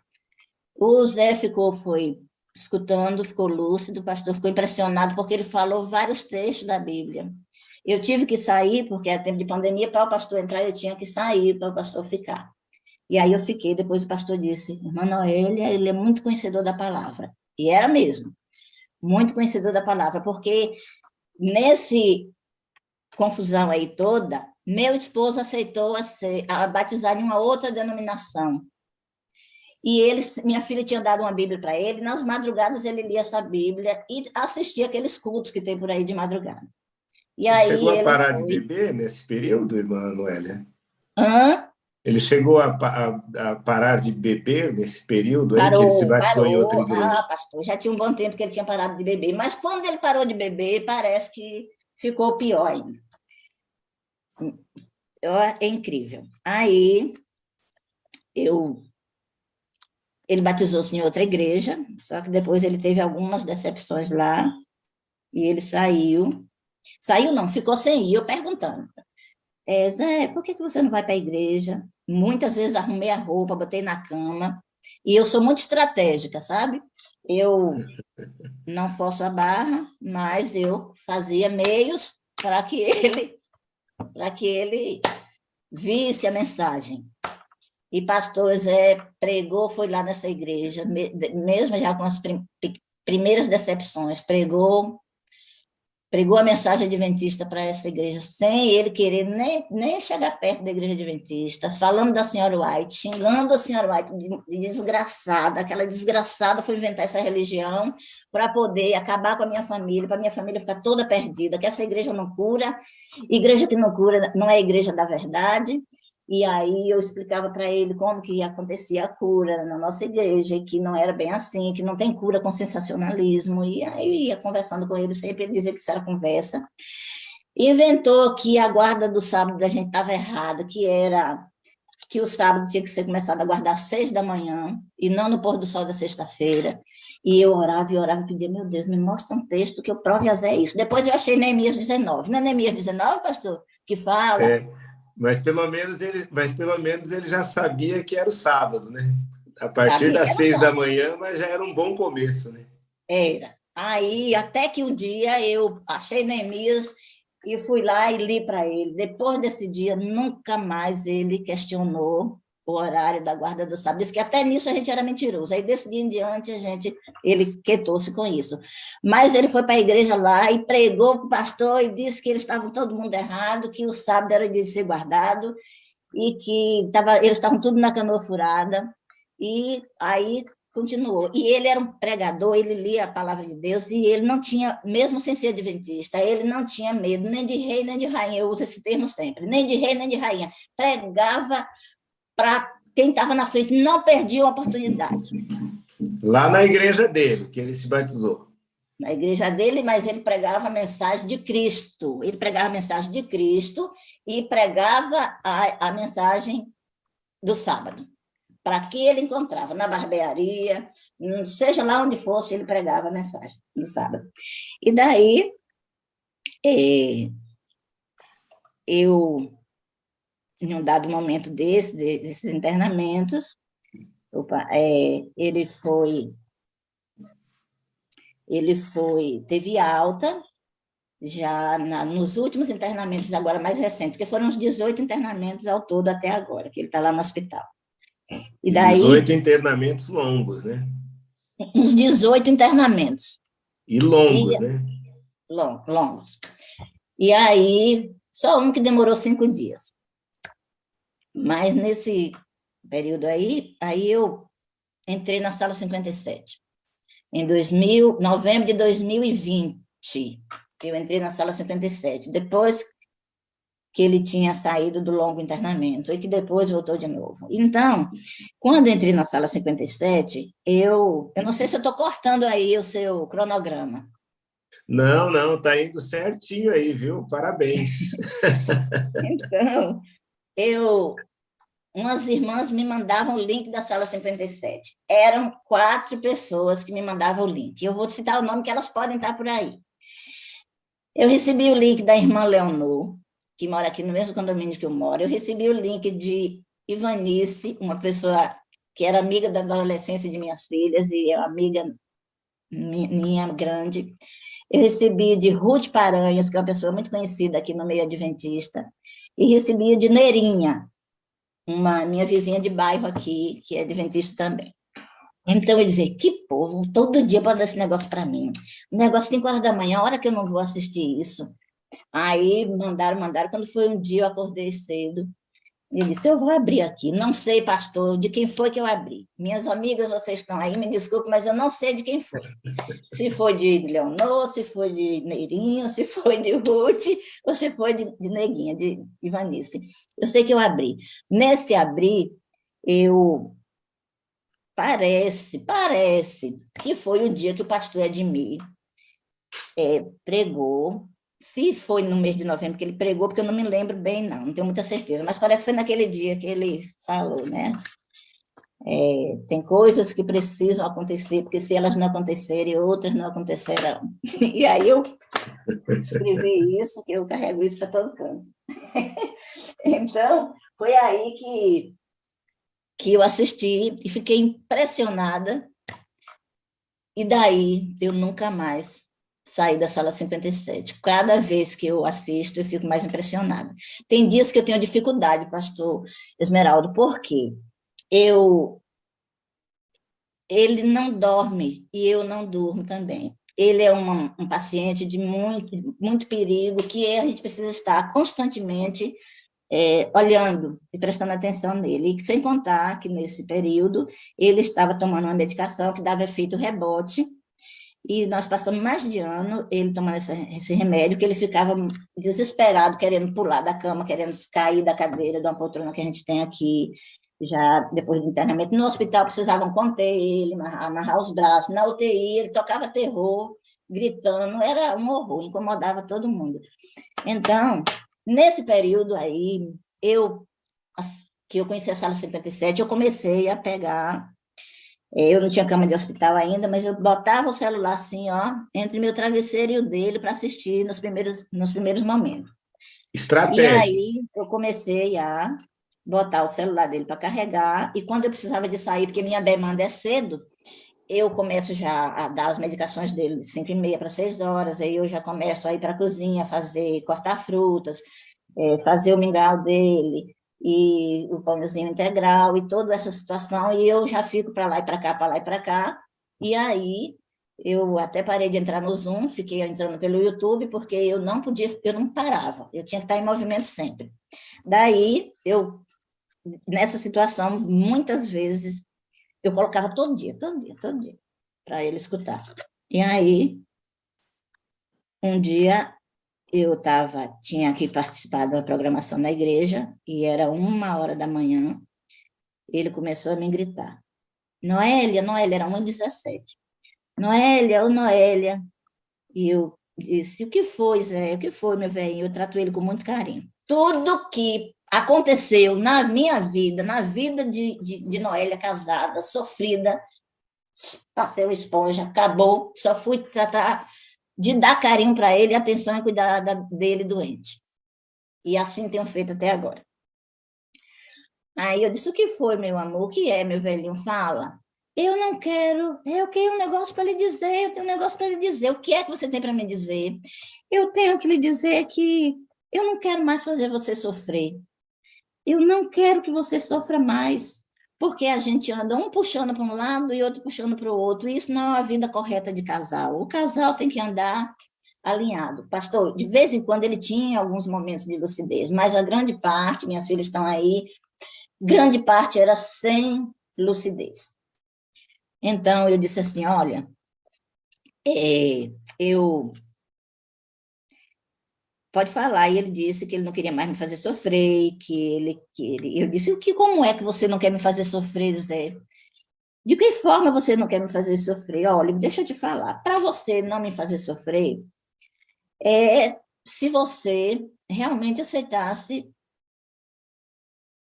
S2: o Zé foi escutando, ficou lúcido, o pastor ficou impressionado, porque ele falou vários trechos da Bíblia. Eu tive que sair, porque era tempo de pandemia, para o pastor entrar, eu tinha que sair para o pastor ficar. E aí eu fiquei, depois o pastor disse, irmã Noélia, ele é muito conhecedor da palavra. E era mesmo, muito conhecedor da palavra, porque nesse confusão aí toda, meu esposo aceitou a batizar em uma outra denominação. E minha filha tinha dado uma Bíblia para ele, nas madrugadas ele lia essa Bíblia e assistia aqueles cultos que tem por aí de madrugada. E
S1: Ele
S2: aí
S1: chegou a
S2: ele
S1: parar de
S2: foi...
S1: beber nesse período, irmã Noélia?
S2: Hã?
S1: Ele chegou a parar de beber nesse período aí que ele se
S2: Parou,
S1: batizou em outra
S2: parou. Ah,
S1: igreja?
S2: pastor, já tinha um bom tempo que ele tinha parado de beber, mas quando ele parou de beber, parece que ficou pior ainda. É incrível. Aí eu ele batizou-se em outra igreja, só que depois ele teve algumas decepções lá e ele saiu. Saiu não, ficou sem ir, eu perguntando. Zé, por que você não vai para a igreja? Muitas vezes arrumei a roupa, botei na cama, e eu sou muito estratégica, sabe? Eu não forço a barra, mas eu fazia meios para que ele visse a mensagem. E pastor Zé pregou, foi lá nessa igreja, mesmo já com as primeiras decepções, pregou a mensagem adventista para essa igreja, sem ele querer nem chegar perto da igreja adventista, falando da senhora White, xingando a senhora White de desgraçada, aquela desgraçada foi inventar essa religião para poder acabar com a minha família, para a minha família ficar toda perdida, que essa igreja não cura, igreja que não cura não é a igreja da verdade. E aí eu explicava para ele como que acontecia a cura na nossa igreja, e que não era bem assim, que não tem cura com sensacionalismo. E aí eu ia conversando com ele, sempre ele dizia que isso era conversa. Inventou que a guarda do sábado da gente estava errada, que o sábado tinha que ser começado a guardar às 6 da manhã, e não no pôr do sol da sexta-feira. E eu orava e pedia, meu Deus, me mostra um texto que eu prove a Zé isso. Depois eu achei Neemias 19. Não é Neemias 19, pastor? Que fala...
S1: É, mas pelo menos ele já sabia que era o sábado, né? A partir
S2: Sabia que
S1: das
S2: era
S1: 6 da manhã, mas já era um bom começo, né?
S2: Era. Aí, até que um dia eu achei Neemias e fui lá e li para ele. Depois desse dia, nunca mais ele questionou o horário da guarda do sábado. Disse que até nisso a gente era mentiroso. Aí, desse dia em diante, ele quietou-se com isso. Mas ele foi para a igreja lá e pregou para o pastor e disse que eles estavam todo mundo errado, que o sábado era de ser guardado e que eles estavam tudo na canoa furada. E aí continuou. E ele era um pregador, ele lia a palavra de Deus, e ele não tinha, mesmo sem ser adventista, ele não tinha medo nem de rei, nem de rainha, eu uso esse termo sempre, nem de rei, nem de rainha. Pregava para quem estava na frente, não perdia a oportunidade.
S1: Lá na igreja dele, que ele se batizou.
S2: Na igreja dele, mas ele pregava a mensagem de Cristo. Ele pregava a mensagem de Cristo e pregava a mensagem do sábado. Para que ele encontrava, na barbearia, seja lá onde fosse, ele pregava a mensagem do sábado. E daí, eu, em um dado momento desses internamentos, teve alta, já nos últimos internamentos, agora mais recentes, porque foram uns 18 internamentos ao todo até agora, que ele está lá no hospital.
S1: E daí, 18 internamentos longos, né?
S2: Uns 18 internamentos.
S1: E longos, né?
S2: Longos. E aí, só um que demorou 5 dias. Mas nesse período aí eu entrei na sala 57. Em novembro de 2020, eu entrei na sala 57. Depois que ele tinha saído do longo internamento e que depois voltou de novo. Então, quando eu entrei na sala 57, eu não sei se eu estou cortando aí o seu cronograma.
S1: Não, está indo certinho aí, viu? Parabéns.
S2: Então, umas irmãs me mandavam o link da sala 57. Eram 4 pessoas que me mandavam o link. Eu vou citar o nome que elas podem estar por aí. Eu recebi o link da irmã Leonor, que mora aqui no mesmo condomínio que eu moro. Eu recebi o link de Ivanice, uma pessoa que era amiga da adolescência de minhas filhas e é amiga minha grande. Eu recebi de Ruth Paranhos, que é uma pessoa muito conhecida aqui no meio adventista, e recebi de Neirinha, uma minha vizinha de bairro aqui, que é adventista também. Então, eu dizia, que povo, todo dia mandando esse negócio para mim. Um negócio 5 horas da manhã, a hora que eu não vou assistir isso. Aí mandaram. Quando foi um dia, eu acordei cedo. Ele disse, eu vou abrir aqui. Não sei, pastor, de quem foi que eu abri. Minhas amigas, vocês estão aí, me desculpe, mas eu não sei de quem foi. Se foi de Leonor, se foi de Neirinho, se foi de Ruth, ou se foi de Neguinha, de Ivanice. Eu sei que eu abri. Nesse abrir, Parece que foi o dia que o pastor Edmir pregou. Se foi no mês de novembro que ele pregou, porque eu não me lembro bem, não tenho muita certeza, mas parece que foi naquele dia que ele falou, né? Tem coisas que precisam acontecer, porque se elas não acontecerem, outras não acontecerão. E aí eu escrevi isso, que eu carrego isso para todo canto. Então, foi aí que eu assisti e fiquei impressionada, e daí eu nunca mais saí da sala 57. Cada vez que eu assisto, eu fico mais impressionada. Tem dias que eu tenho dificuldade, pastor Esmeraldo, porque ele não dorme e eu não durmo também. Ele é um paciente de muito, muito perigo, que a gente precisa estar constantemente olhando e prestando atenção nele. E sem contar que, nesse período, ele estava tomando uma medicação que dava efeito rebote, e nós passamos mais de ano ele tomando esse remédio, que ele ficava desesperado, querendo pular da cama, querendo cair da cadeira, de uma poltrona que a gente tem aqui, já depois do internamento. No hospital precisavam conter ele, amarrar os braços. Na UTI ele tocava terror, gritando, era um horror, incomodava todo mundo. Então, nesse período aí, que eu conheci a sala 57, eu comecei a pegar. Eu não tinha cama de hospital ainda, mas eu botava o celular assim, ó, entre meu travesseiro e o dele, para assistir nos primeiros momentos.
S1: Estratégia.
S2: E aí eu comecei a botar o celular dele para carregar, e quando eu precisava de sair, porque minha demanda é cedo, eu começo já a dar as medicações dele de 5h30 para 6 horas, aí eu já começo a ir para a cozinha, cortar frutas, fazer o mingau dele, e o pãozinho integral, e toda essa situação, e eu já fico para lá e para cá, para lá e para cá, e aí eu até parei de entrar no Zoom, fiquei entrando pelo YouTube, porque eu não parava, eu tinha que estar em movimento sempre. Daí, nessa situação, muitas vezes, Eu colocava todo dia, para ele escutar. E aí, um dia, tinha que participar da programação na igreja, e era 1h da manhã, ele começou a me gritar. Noélia, Noélia, era 1h17. Noélia, ô Noélia. E eu disse, o que foi, Zé? O que foi, meu velhinho? Eu trato ele com muito carinho. Tudo que aconteceu na minha vida, na vida de Noélia casada, sofrida, passei uma esponja, acabou, só fui tratar de dar carinho para ele, atenção e cuidar dele doente. E assim tenho feito até agora. Aí eu disse, o que foi, meu amor? O que é, meu velhinho? Fala. Eu tenho um negócio para lhe dizer, eu tenho um negócio para lhe dizer. O que é que você tem para me dizer? Eu tenho que lhe dizer que eu não quero mais fazer você sofrer. Eu não quero que você sofra mais, porque a gente anda um puxando para um lado e outro puxando para o outro. Isso não é a vida correta de casal. O casal tem que andar alinhado. Pastor, de vez em quando ele tinha alguns momentos de lucidez, mas a grande parte, minhas filhas estão aí, grande parte era sem lucidez. Então, eu disse assim, olha, eu... Pode falar. E ele disse que ele não queria mais me fazer sofrer, Eu disse, como é que você não quer me fazer sofrer, Zé? De que forma você não quer me fazer sofrer? Olha, deixa eu te falar. Para você não me fazer sofrer, se você realmente aceitasse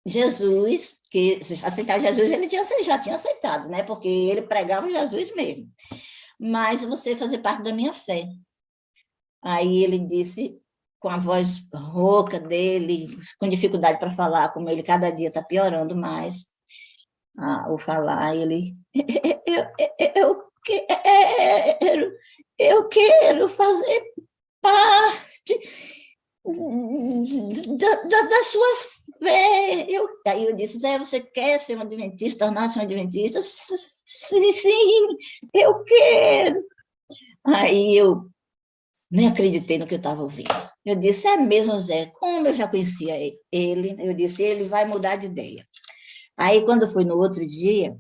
S2: Jesus, que aceitar Jesus ele já tinha aceitado, né? Porque ele pregava Jesus mesmo. Mas você fazer parte da minha fé. Aí ele disse, com a voz rouca dele, com dificuldade para falar, como ele cada dia está piorando mais o falar, ele, eu quero fazer parte da sua fé. Aí eu disse, Zé, você quer ser um adventista, tornar-se um adventista? Sim, eu quero. Aí eu nem acreditei no que eu estava ouvindo. Eu disse, é mesmo, Zé, como eu já conhecia ele, eu disse, ele vai mudar de ideia. Aí, quando foi no outro dia,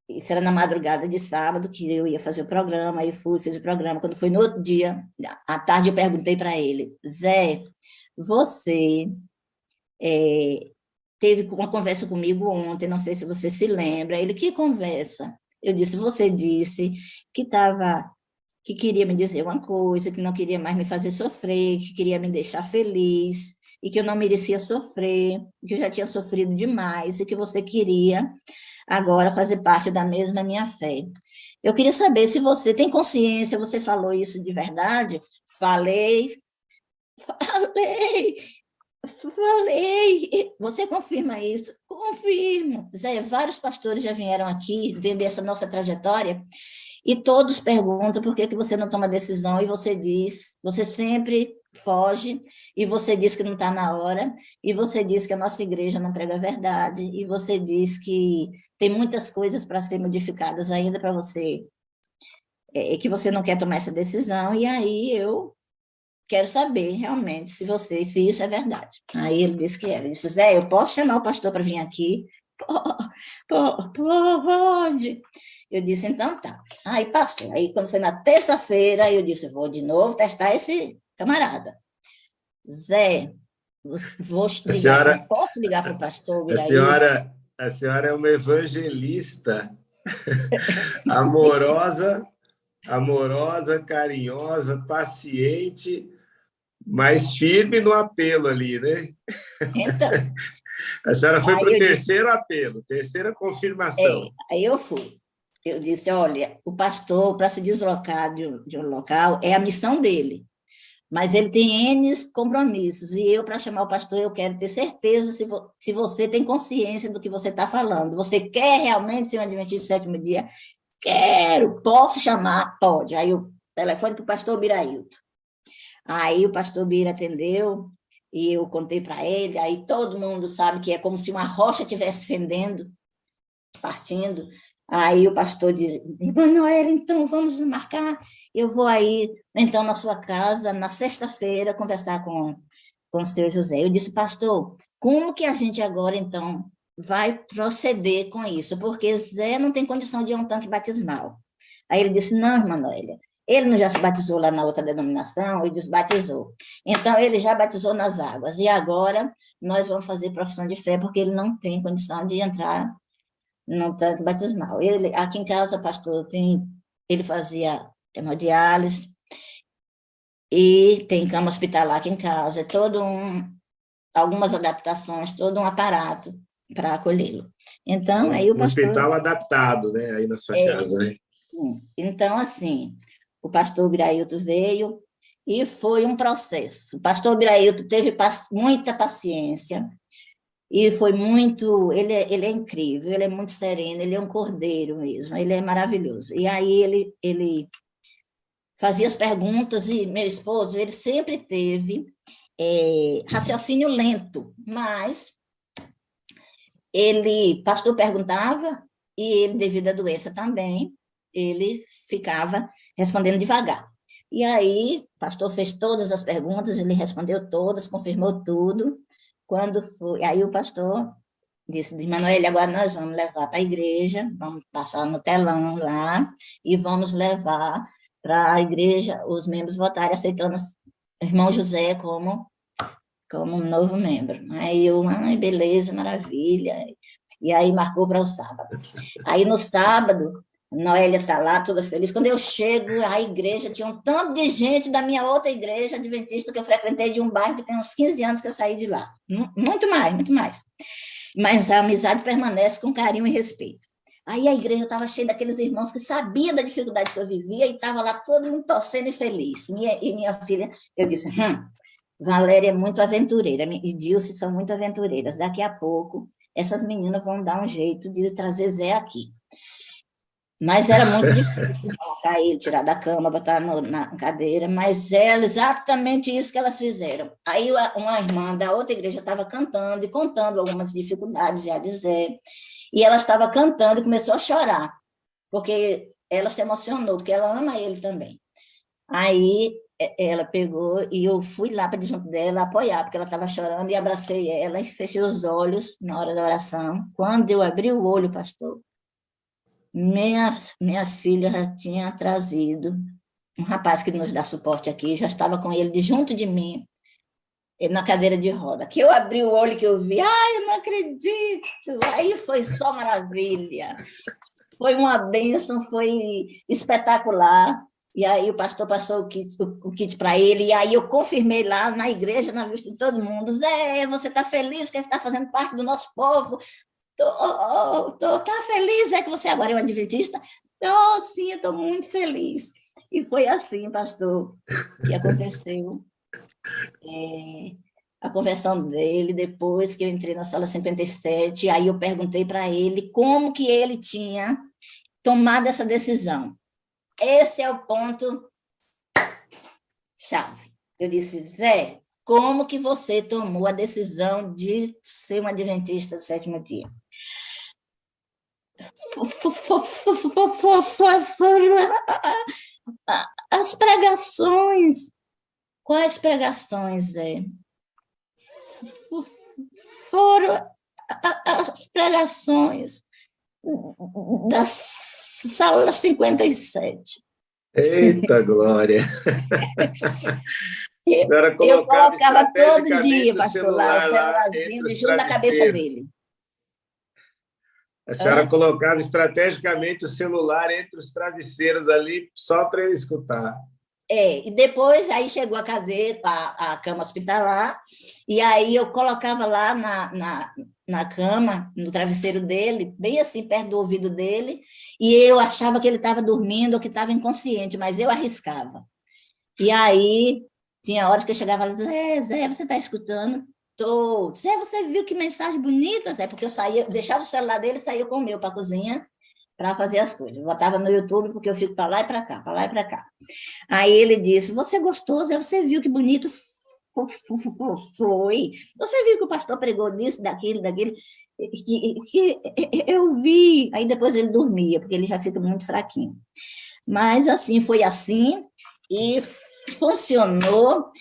S2: isso era na madrugada de sábado, que eu ia fazer o programa, aí fiz o programa. Quando foi no outro dia, à tarde, eu perguntei para ele, Zé, você teve uma conversa comigo ontem, não sei se você se lembra. Ele, que conversa? Eu disse, você disse que queria me dizer uma coisa, que não queria mais me fazer sofrer, que queria me deixar feliz, e que eu não merecia sofrer, que eu já tinha sofrido demais, e que você queria agora fazer parte da mesma minha fé. Eu queria saber se você tem consciência, você falou isso de verdade? Falei. Você confirma isso? Confirmo. Zé, vários pastores já vieram aqui vendo essa nossa trajetória e todos perguntam por que você não toma decisão e você sempre foge e você diz que não está na hora e você diz que a nossa igreja não prega a verdade e você diz que tem muitas coisas para ser modificadas ainda para você, que você não quer tomar essa decisão e aí eu quero saber realmente se isso é verdade. Aí ele disse que era. Ele disse, Zé, eu posso chamar o pastor para vir aqui? Pode. Eu disse, então tá. Aí pastor, aí quando foi na terça-feira, eu disse, vou de novo testar esse camarada. Zé, posso ligar para o pastor Biraí?
S1: A senhora é uma evangelista amorosa, carinhosa, paciente, mas firme no apelo ali, né?
S2: Então,
S1: A senhora foi para o terceiro
S2: disse,
S1: apelo, terceira confirmação.
S2: Aí eu fui. Eu disse, olha, o pastor, para se deslocar de um local, é a missão dele. Mas ele tem N compromissos. E eu, para chamar o pastor, eu quero ter certeza se você tem consciência do que você está falando. Você quer realmente ser um adventista do sétimo dia? Quero. Posso chamar? Pode. Aí o telefone para o pastor Birailton. Aí o pastor Bira atendeu e eu contei para ele. Aí todo mundo sabe que é como se uma rocha estivesse fendendo, partindo. Aí o pastor diz, Manoel, então vamos marcar, eu vou aí, então, na sua casa, na sexta-feira, conversar com o seu José. Eu disse, pastor, como que a gente agora, então, vai proceder com isso, porque Zé não tem condição de ir a um tanque batismal. Aí ele disse, não, irmã Noélia, ele não já se batizou lá na outra denominação, ele desbatizou. Então, ele já batizou nas águas, e agora nós vamos fazer profissão de fé, porque ele não tem condição de entrar no tanque batismal. Ele, aqui em casa, pastor, ele fazia hemodiálise, e tem cama hospitalar aqui em casa, é algumas adaptações, todo um aparato para acolhê-lo. Então, aí o
S1: Um
S2: pastor...
S1: hospital adaptado, né? Aí na sua casa, né?
S2: Então, assim, o pastor Birailton veio e foi um processo. O pastor Birailton teve muita paciência e foi muito... Ele é incrível, ele é muito sereno, ele é um cordeiro mesmo, ele é maravilhoso. E aí ele fazia as perguntas e meu esposo, ele sempre teve raciocínio lento, mas pastor perguntava e ele, devido à doença também, ele ficava respondendo devagar. E aí, o pastor fez todas as perguntas, ele respondeu todas, confirmou tudo. Quando foi, aí o pastor disse, Manoel, agora nós vamos levar para a igreja, vamos passar no telão lá e vamos levar para a igreja os membros votarem, aceitando o irmão José como um novo membro. Aí eu, beleza, maravilha. E aí marcou para o sábado. Aí no sábado, Noélia está lá, toda feliz. Quando eu chego, a igreja tinha um tanto de gente da minha outra igreja adventista que eu frequentei de um bairro que tem uns 15 anos que eu saí de lá. Muito mais, muito mais. Mas a amizade permanece com carinho e respeito. Aí a igreja estava cheia daqueles irmãos que sabiam da dificuldade que eu vivia e estava lá todo mundo torcendo e feliz. Minha filha, eu disse, Valéria é muito aventureira e Dilce são muito aventureiras. Daqui a pouco, essas meninas vão dar um jeito de trazer Zé aqui. Mas era muito difícil colocar ele, tirar da cama, botar na cadeira, mas era exatamente isso que elas fizeram. Aí uma irmã da outra igreja estava cantando e contando algumas dificuldades já de Zé, e ela estava cantando e começou a chorar, porque ela se emocionou, porque ela ama ele também. Aí ela pegou e eu fui lá para junto dela apoiar, porque ela estava chorando, e abracei ela e fechei os olhos na hora da oração. Quando eu abri o olho, pastor, minha filha já tinha trazido um rapaz que nos dá suporte aqui, já estava com ele junto de mim, na cadeira de roda. Que eu abri o olho, que eu vi, eu não acredito! Aí foi só maravilha. Foi uma bênção, foi espetacular. E aí o pastor passou o kit para ele, e aí eu confirmei lá na igreja, na vista de todo mundo, Zé, você está feliz porque você está fazendo parte do nosso povo? Tá feliz, que você agora é um adventista? Sim, eu estou muito feliz. E foi assim, pastor, que aconteceu a conversão dele, depois que eu entrei na sala 57, aí eu perguntei para ele como que ele tinha tomado essa decisão. Esse é o ponto chave. Eu disse, Zé, como que você tomou a decisão de ser um adventista do sétimo dia? As pregações. Quais pregações, Zé? Foram as pregações da sala 57.
S1: Eita, glória!
S2: Eu colocava todo dia, pastor, lá, o celularzinho junto da cabeça dele.
S1: A senhora colocava estrategicamente o celular entre os travesseiros ali, só para ele escutar.
S2: E depois aí chegou a cadeira, a cama hospitalar, e aí eu colocava lá na cama, no travesseiro dele, bem assim, perto do ouvido dele, e eu achava que ele estava dormindo ou que estava inconsciente, mas eu arriscava. E aí, tinha horas que eu chegava lá e dizia, Zé, você está escutando? Tô. Zé, você viu que mensagem bonita, Zé? Porque eu saía, deixava o celular dele e saía com o meu para a cozinha para fazer as coisas. Eu botava no YouTube, porque eu fico para lá e para cá, para lá e para cá. Aí ele disse, você gostou, Zé? Você viu que bonito foi? Você viu que o pastor pregou disso, daquilo? Que eu vi. Aí depois ele dormia, porque ele já fica muito fraquinho. Mas assim, foi assim, e funcionou.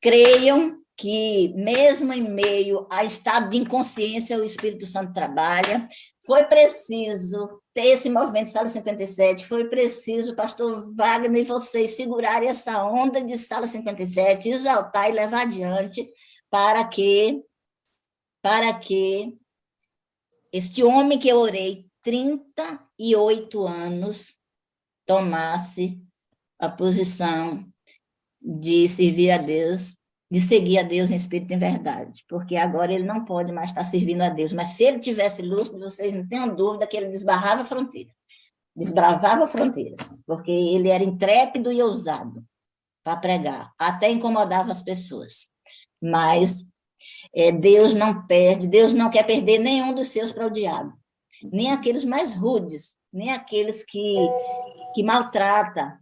S2: Creiam que, mesmo em meio a estado de inconsciência, o Espírito Santo trabalha. Foi preciso ter esse movimento de Sala 57, foi preciso, pastor Wagner e vocês segurarem essa onda de Sala 57, exaltar e levar adiante para que este homem que eu orei 38 anos tomasse a posição de servir a Deus, de seguir a Deus em espírito e em verdade, porque agora ele não pode mais estar servindo a Deus, mas se ele tivesse lúcido, vocês não tenham dúvida que ele desbravava fronteiras, porque ele era intrépido e ousado para pregar, até incomodava as pessoas, mas Deus não perde, Deus não quer perder nenhum dos seus para o diabo, nem aqueles mais rudes, nem aqueles que maltrata,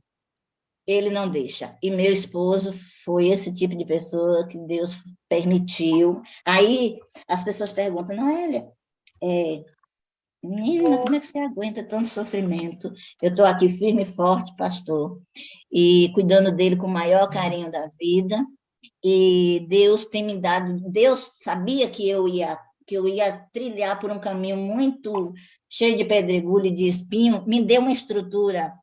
S2: ele não deixa. E meu esposo foi esse tipo de pessoa que Deus permitiu. Aí as pessoas perguntam, Noélia, menina, como é que você aguenta tanto sofrimento? Eu estou aqui firme e forte, pastor, e cuidando dele com o maior carinho da vida, e Deus tem me dado, Deus sabia que eu ia trilhar por um caminho muito cheio de pedregulho e de espinho, me deu uma estrutura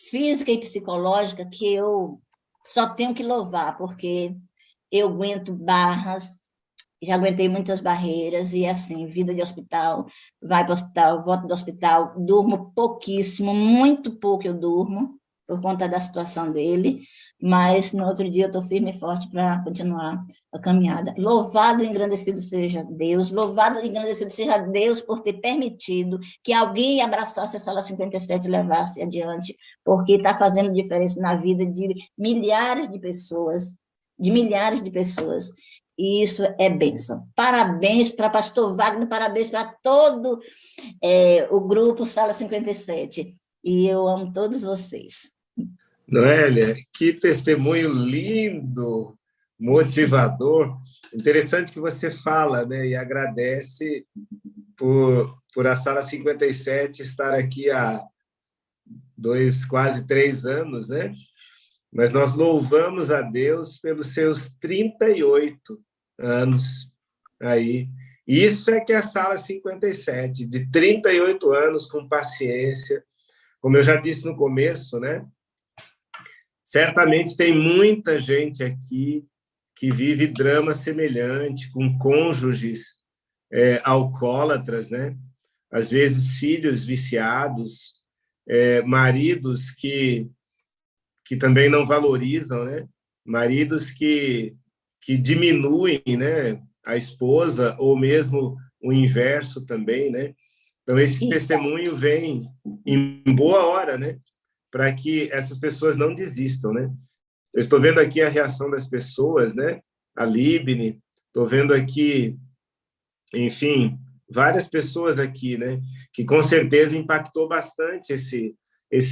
S2: física e psicológica que eu só tenho que louvar, porque eu aguento barras, já aguentei muitas barreiras, e assim, vida de hospital, vai para o hospital, volto do hospital, durmo pouquíssimo, muito pouco eu durmo, por conta da situação dele, mas no outro dia eu estou firme e forte para continuar a caminhada. Louvado e engrandecido seja Deus, louvado e engrandecido seja Deus por ter permitido que alguém abraçasse a Sala 57 e levasse adiante, porque está fazendo diferença na vida de milhares de pessoas, e isso é bênção. Parabéns para pastor Wagner, parabéns para todo o grupo Sala 57, e eu amo todos vocês.
S1: Noélia, que testemunho lindo, motivador. Interessante que você fala, né, e agradece por a Sala 57 estar aqui há quase 3 anos, né? Mas nós louvamos a Deus pelos seus 38 anos aí. Isso é que é a Sala 57, de 38 anos com paciência. Como eu já disse no começo, né? Certamente tem muita gente aqui que vive drama semelhante, com cônjuges alcoólatras, né? Às vezes filhos viciados, maridos que também não valorizam, né? Maridos que diminuem, né, a esposa, ou mesmo o inverso também, né? Então, esse testemunho vem em boa hora, né? Para que essas pessoas não desistam, né? Eu estou vendo aqui a reação das pessoas, né? A Libni, estou vendo aqui, enfim, várias pessoas aqui, né? Que com certeza impactou bastante esse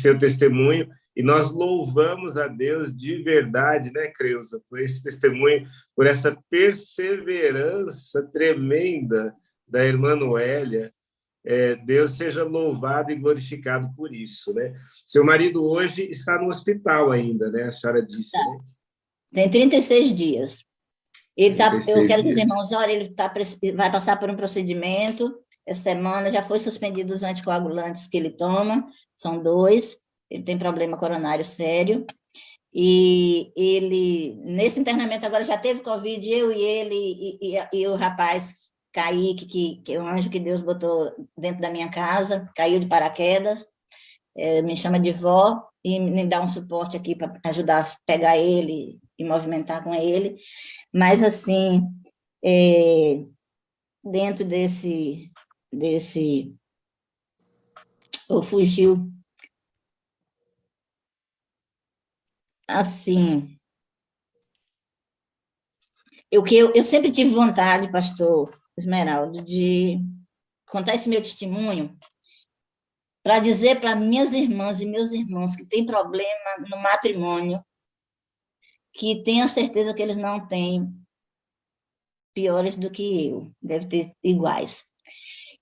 S1: seu testemunho, e nós louvamos a Deus de verdade, né, Creuza, por esse testemunho, por essa perseverança tremenda da irmã Noélia. Deus seja louvado e glorificado por isso, né? Seu marido hoje está no hospital ainda, né? A senhora disse, né?
S2: Tem 36 dias. Eu quero que os
S1: dias.
S2: irmãos olhem, vai passar por um procedimento, essa semana já foi suspendido os anticoagulantes que ele toma, são 2, ele tem problema coronário sério, e ele, nesse internamento agora, já teve Covid, eu e ele, e o rapaz Kaique, que é um anjo que Deus botou dentro da minha casa, caiu de paraquedas, me chama de vó, e me dá um suporte aqui para ajudar a pegar ele e movimentar com ele, mas, assim, dentro ou fugiu, assim, eu sempre tive vontade, pastor Esmeraldo, de contar esse meu testemunho para dizer para minhas irmãs e meus irmãos que têm problema no matrimônio, que tenha certeza que eles não têm piores do que eu, deve ter iguais.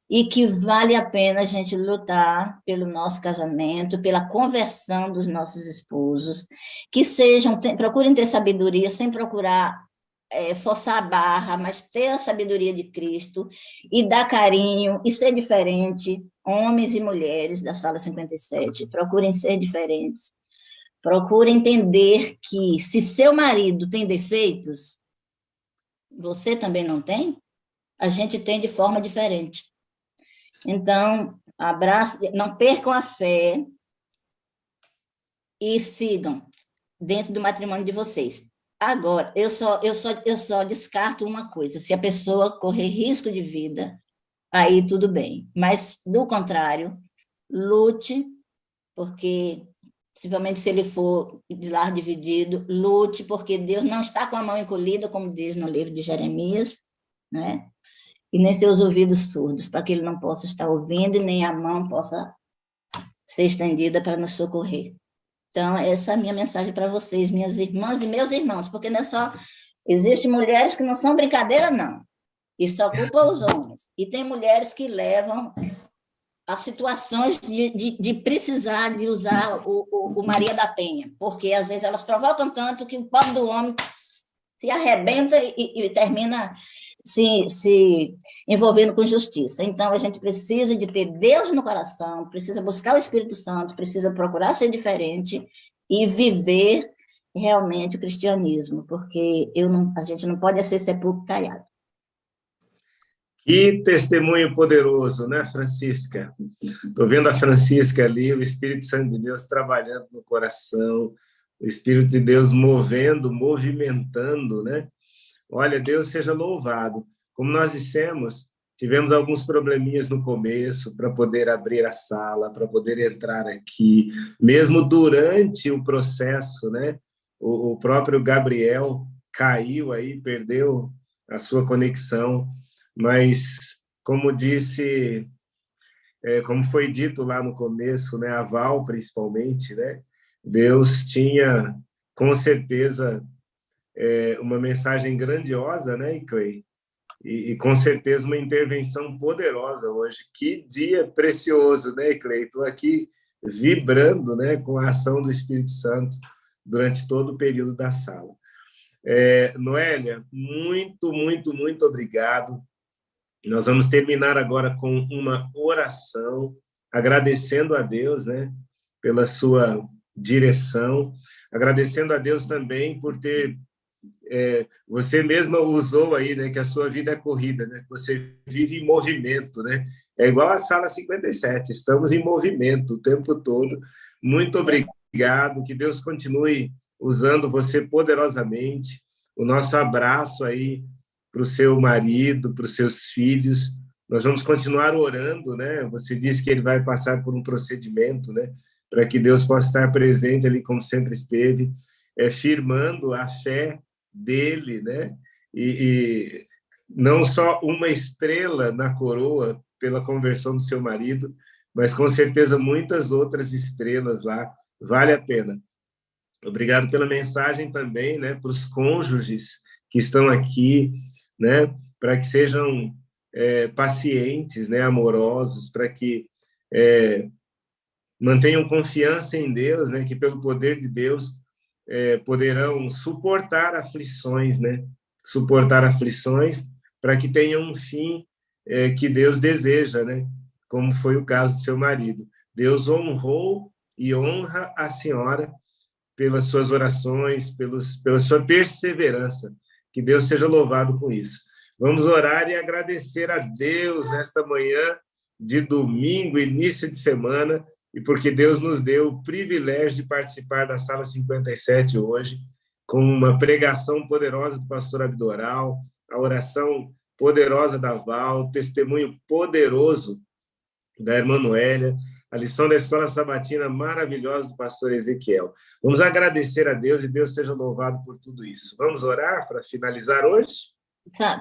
S2: E que vale a pena a gente lutar pelo nosso casamento, pela conversão dos nossos esposos, que procurem ter sabedoria, sem procurar forçar a barra, mas ter a sabedoria de Cristo e dar carinho e ser diferente. Homens e mulheres da sala 57, procurem ser diferentes. Procurem entender que se seu marido tem defeitos, você também não tem? A gente tem de forma diferente. Então, abraço, não percam a fé e sigam dentro do matrimônio de vocês. Agora, eu só descarto uma coisa: se a pessoa correr risco de vida, aí tudo bem. Mas, do contrário, lute, porque, principalmente se ele for de lar dividido, lute, porque Deus não está com a mão encolhida, como diz no livro de Jeremias, né? E nem seus ouvidos surdos, para que ele não possa estar ouvindo e nem a mão possa ser estendida para nos socorrer. Então, essa é a minha mensagem para vocês, minhas irmãs e meus irmãos, porque não é só... Existem mulheres que não são brincadeira, não. Isso ocupa os homens. E tem mulheres que levam a situações de precisar de usar o Maria da Penha, porque às vezes elas provocam tanto que o pobre do homem se arrebenta e termina se envolvendo com justiça. Então, a gente precisa de ter Deus no coração, precisa buscar o Espírito Santo, precisa procurar ser diferente e viver realmente o cristianismo, porque a gente não pode ser sepulcro caiado.
S1: Que testemunho poderoso, né, Francisca? Estou vendo a Francisca ali, o Espírito Santo de Deus trabalhando no coração, o Espírito de Deus movendo, movimentando, né? Olha, Deus seja louvado. Como nós dissemos, tivemos alguns probleminhas no começo para poder abrir a sala, para poder entrar aqui, mesmo durante o processo, né? O próprio Gabriel caiu aí, perdeu a sua conexão, mas como disse, como foi dito lá no começo, né? A Val principalmente, né? Deus tinha com certeza uma mensagem grandiosa, né, Clay? E com certeza uma intervenção poderosa hoje. Que dia precioso, né, Clay? Estou aqui vibrando, né, com a ação do Espírito Santo durante todo o período da sala. Noélia, muito, muito, muito obrigado. Nós vamos terminar agora com uma oração, agradecendo a Deus, né, pela sua direção, agradecendo a Deus também por ter você mesma usou aí, né, que a sua vida é corrida, né? Você vive em movimento, né? É igual a sala 57, estamos em movimento o tempo todo. Muito obrigado, que Deus continue usando você poderosamente. O nosso abraço aí para o seu marido, para os seus filhos. Nós vamos continuar orando, né? Você disse que ele vai passar por um procedimento, né? Para que Deus possa estar presente ali como sempre esteve, firmando a fé dele, né? E não só uma estrela na coroa pela conversão do seu marido, mas com certeza muitas outras estrelas lá. Vale a pena. Obrigado pela mensagem também, né? Para os cônjuges que estão aqui, né? Para que sejam pacientes, né? Amorosos, para que mantenham confiança em Deus, né? Que pelo poder de Deus poderão suportar aflições, né? Suportar aflições para que tenham um fim que Deus deseja, né? Como foi o caso do seu marido. Deus honrou e honra a senhora pelas suas orações, pela sua perseverança. Que Deus seja louvado com isso. Vamos orar e agradecer a Deus nesta manhã de domingo, início de semana, e porque Deus nos deu o privilégio de participar da Sala 57 hoje, com uma pregação poderosa do pastor Abdoral, a oração poderosa da Val, o testemunho poderoso da irmã Noélia, a lição da Escola Sabatina maravilhosa do pastor Ezequiel. Vamos agradecer a Deus e Deus seja louvado por tudo isso. Vamos orar para finalizar hoje?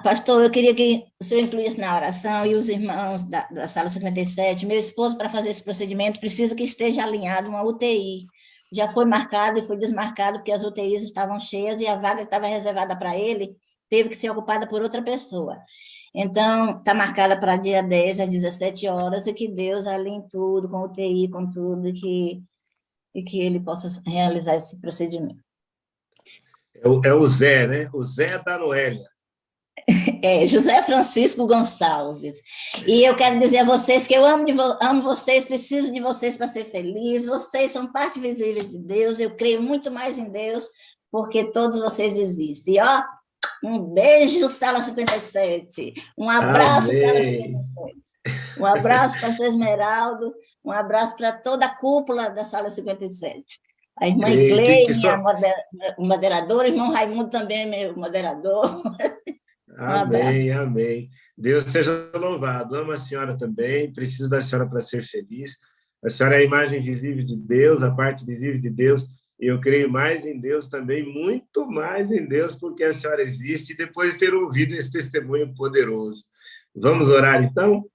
S2: Pastor, eu queria que o senhor incluísse na oração e os irmãos da sala 57. Meu esposo, para fazer esse procedimento, precisa que esteja alinhado uma UTI. Já foi marcado e foi desmarcado porque as UTIs estavam cheias e a vaga que estava reservada para ele teve que ser ocupada por outra pessoa. Então, está marcada para dia 10, às 17 horas, e que Deus alinhe tudo, com UTI, com tudo, e que ele possa realizar esse procedimento.
S1: É o Zé, né? O Zé da Noélia.
S2: José Francisco Gonçalves. E eu quero dizer a vocês que eu amo vocês, preciso de vocês para ser feliz. Vocês são parte visível de Deus. Eu creio muito mais em Deus, porque todos vocês existem. E, ó, um beijo, Sala 57. Um abraço, Sala
S1: Amém.
S2: 57. Um abraço, Pastor Esmeraldo. Um abraço para toda a cúpula da Sala 57. A irmã
S1: Eita,
S2: Clei, minha moderadora, o irmão Raimundo também, meu moderador. Um
S1: Amém,
S2: abraço.
S1: amém. Deus seja louvado. Amo a senhora também, preciso da senhora para ser feliz. A senhora é a imagem visível de Deus, a parte visível de Deus. Eu creio mais em Deus também, muito mais em Deus, porque a senhora existe, e depois de ter ouvido esse testemunho poderoso. Vamos orar, então?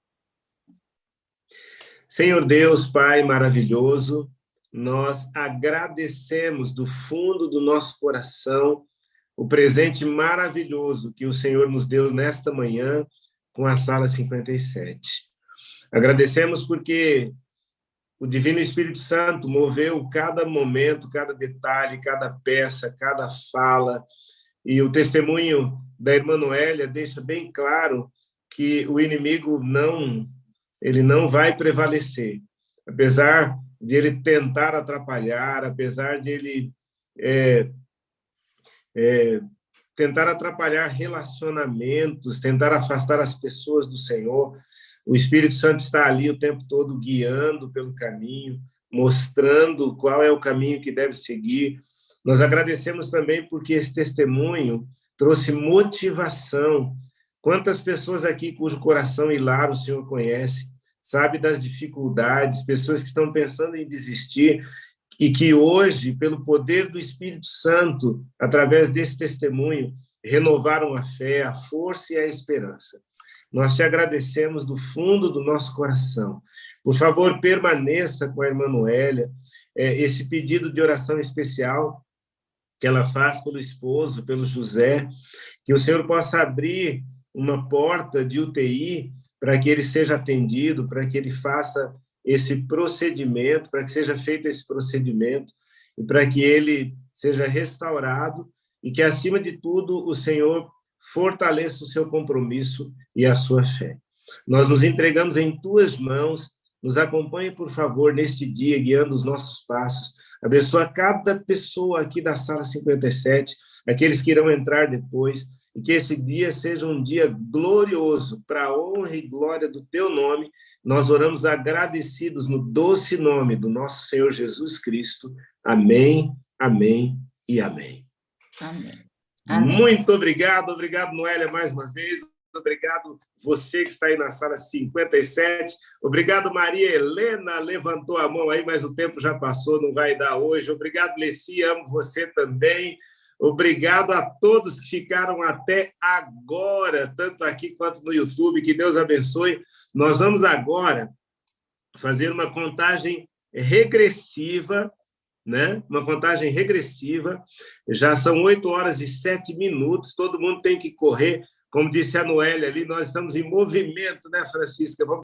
S1: Senhor Deus, Pai maravilhoso, nós agradecemos do fundo do nosso coração o presente maravilhoso que o Senhor nos deu nesta manhã com a Sala 57. Agradecemos porque o Divino Espírito Santo moveu cada momento, cada detalhe, cada peça, cada fala, e o testemunho da irmã Noélia deixa bem claro que o inimigo ele não vai prevalecer, apesar de ele tentar atrapalhar, apesar de ele tentar atrapalhar relacionamentos, tentar afastar as pessoas do Senhor. O Espírito Santo está ali o tempo todo guiando pelo caminho, mostrando qual é o caminho que deve seguir. Nós agradecemos também porque esse testemunho trouxe motivação. Quantas pessoas aqui cujo coração hilário o Senhor conhece, sabe das dificuldades, pessoas que estão pensando em desistir, e que hoje, pelo poder do Espírito Santo, através desse testemunho, renovaram a fé, a força e a esperança. Nós te agradecemos do fundo do nosso coração. Por favor, permaneça com a irmã Noélia, esse pedido de oração especial que ela faz pelo esposo, pelo José, que o Senhor possa abrir uma porta de UTI para que ele seja atendido, para que ele faça esse procedimento, para que seja feito esse procedimento e para que ele seja restaurado e que, acima de tudo, o Senhor fortaleça o seu compromisso e a sua fé. Nós nos entregamos em tuas mãos, nos acompanhe, por favor, neste dia, guiando os nossos passos. Abençoa cada pessoa aqui da Sala 57, aqueles que irão entrar depois, e que esse dia seja um dia glorioso, para a honra e glória do teu nome. Nós oramos agradecidos no doce nome do nosso Senhor Jesus Cristo. Amém, amém e amém.
S2: Amém.
S1: Amém. Muito obrigado, Noélia, mais uma vez. Obrigado você que está aí na Sala 57. Obrigado, Maria Helena, levantou a mão aí, mas o tempo já passou, não vai dar hoje. Obrigado, Leci, amo você também. Obrigado a todos que ficaram até agora, tanto aqui quanto no YouTube. Que Deus abençoe. Nós vamos agora fazer uma contagem regressiva, né? Uma contagem regressiva. Já são 8h07. Todo mundo tem que correr. Como disse a Noélia ali, nós estamos em movimento, né, Francisca? Vamos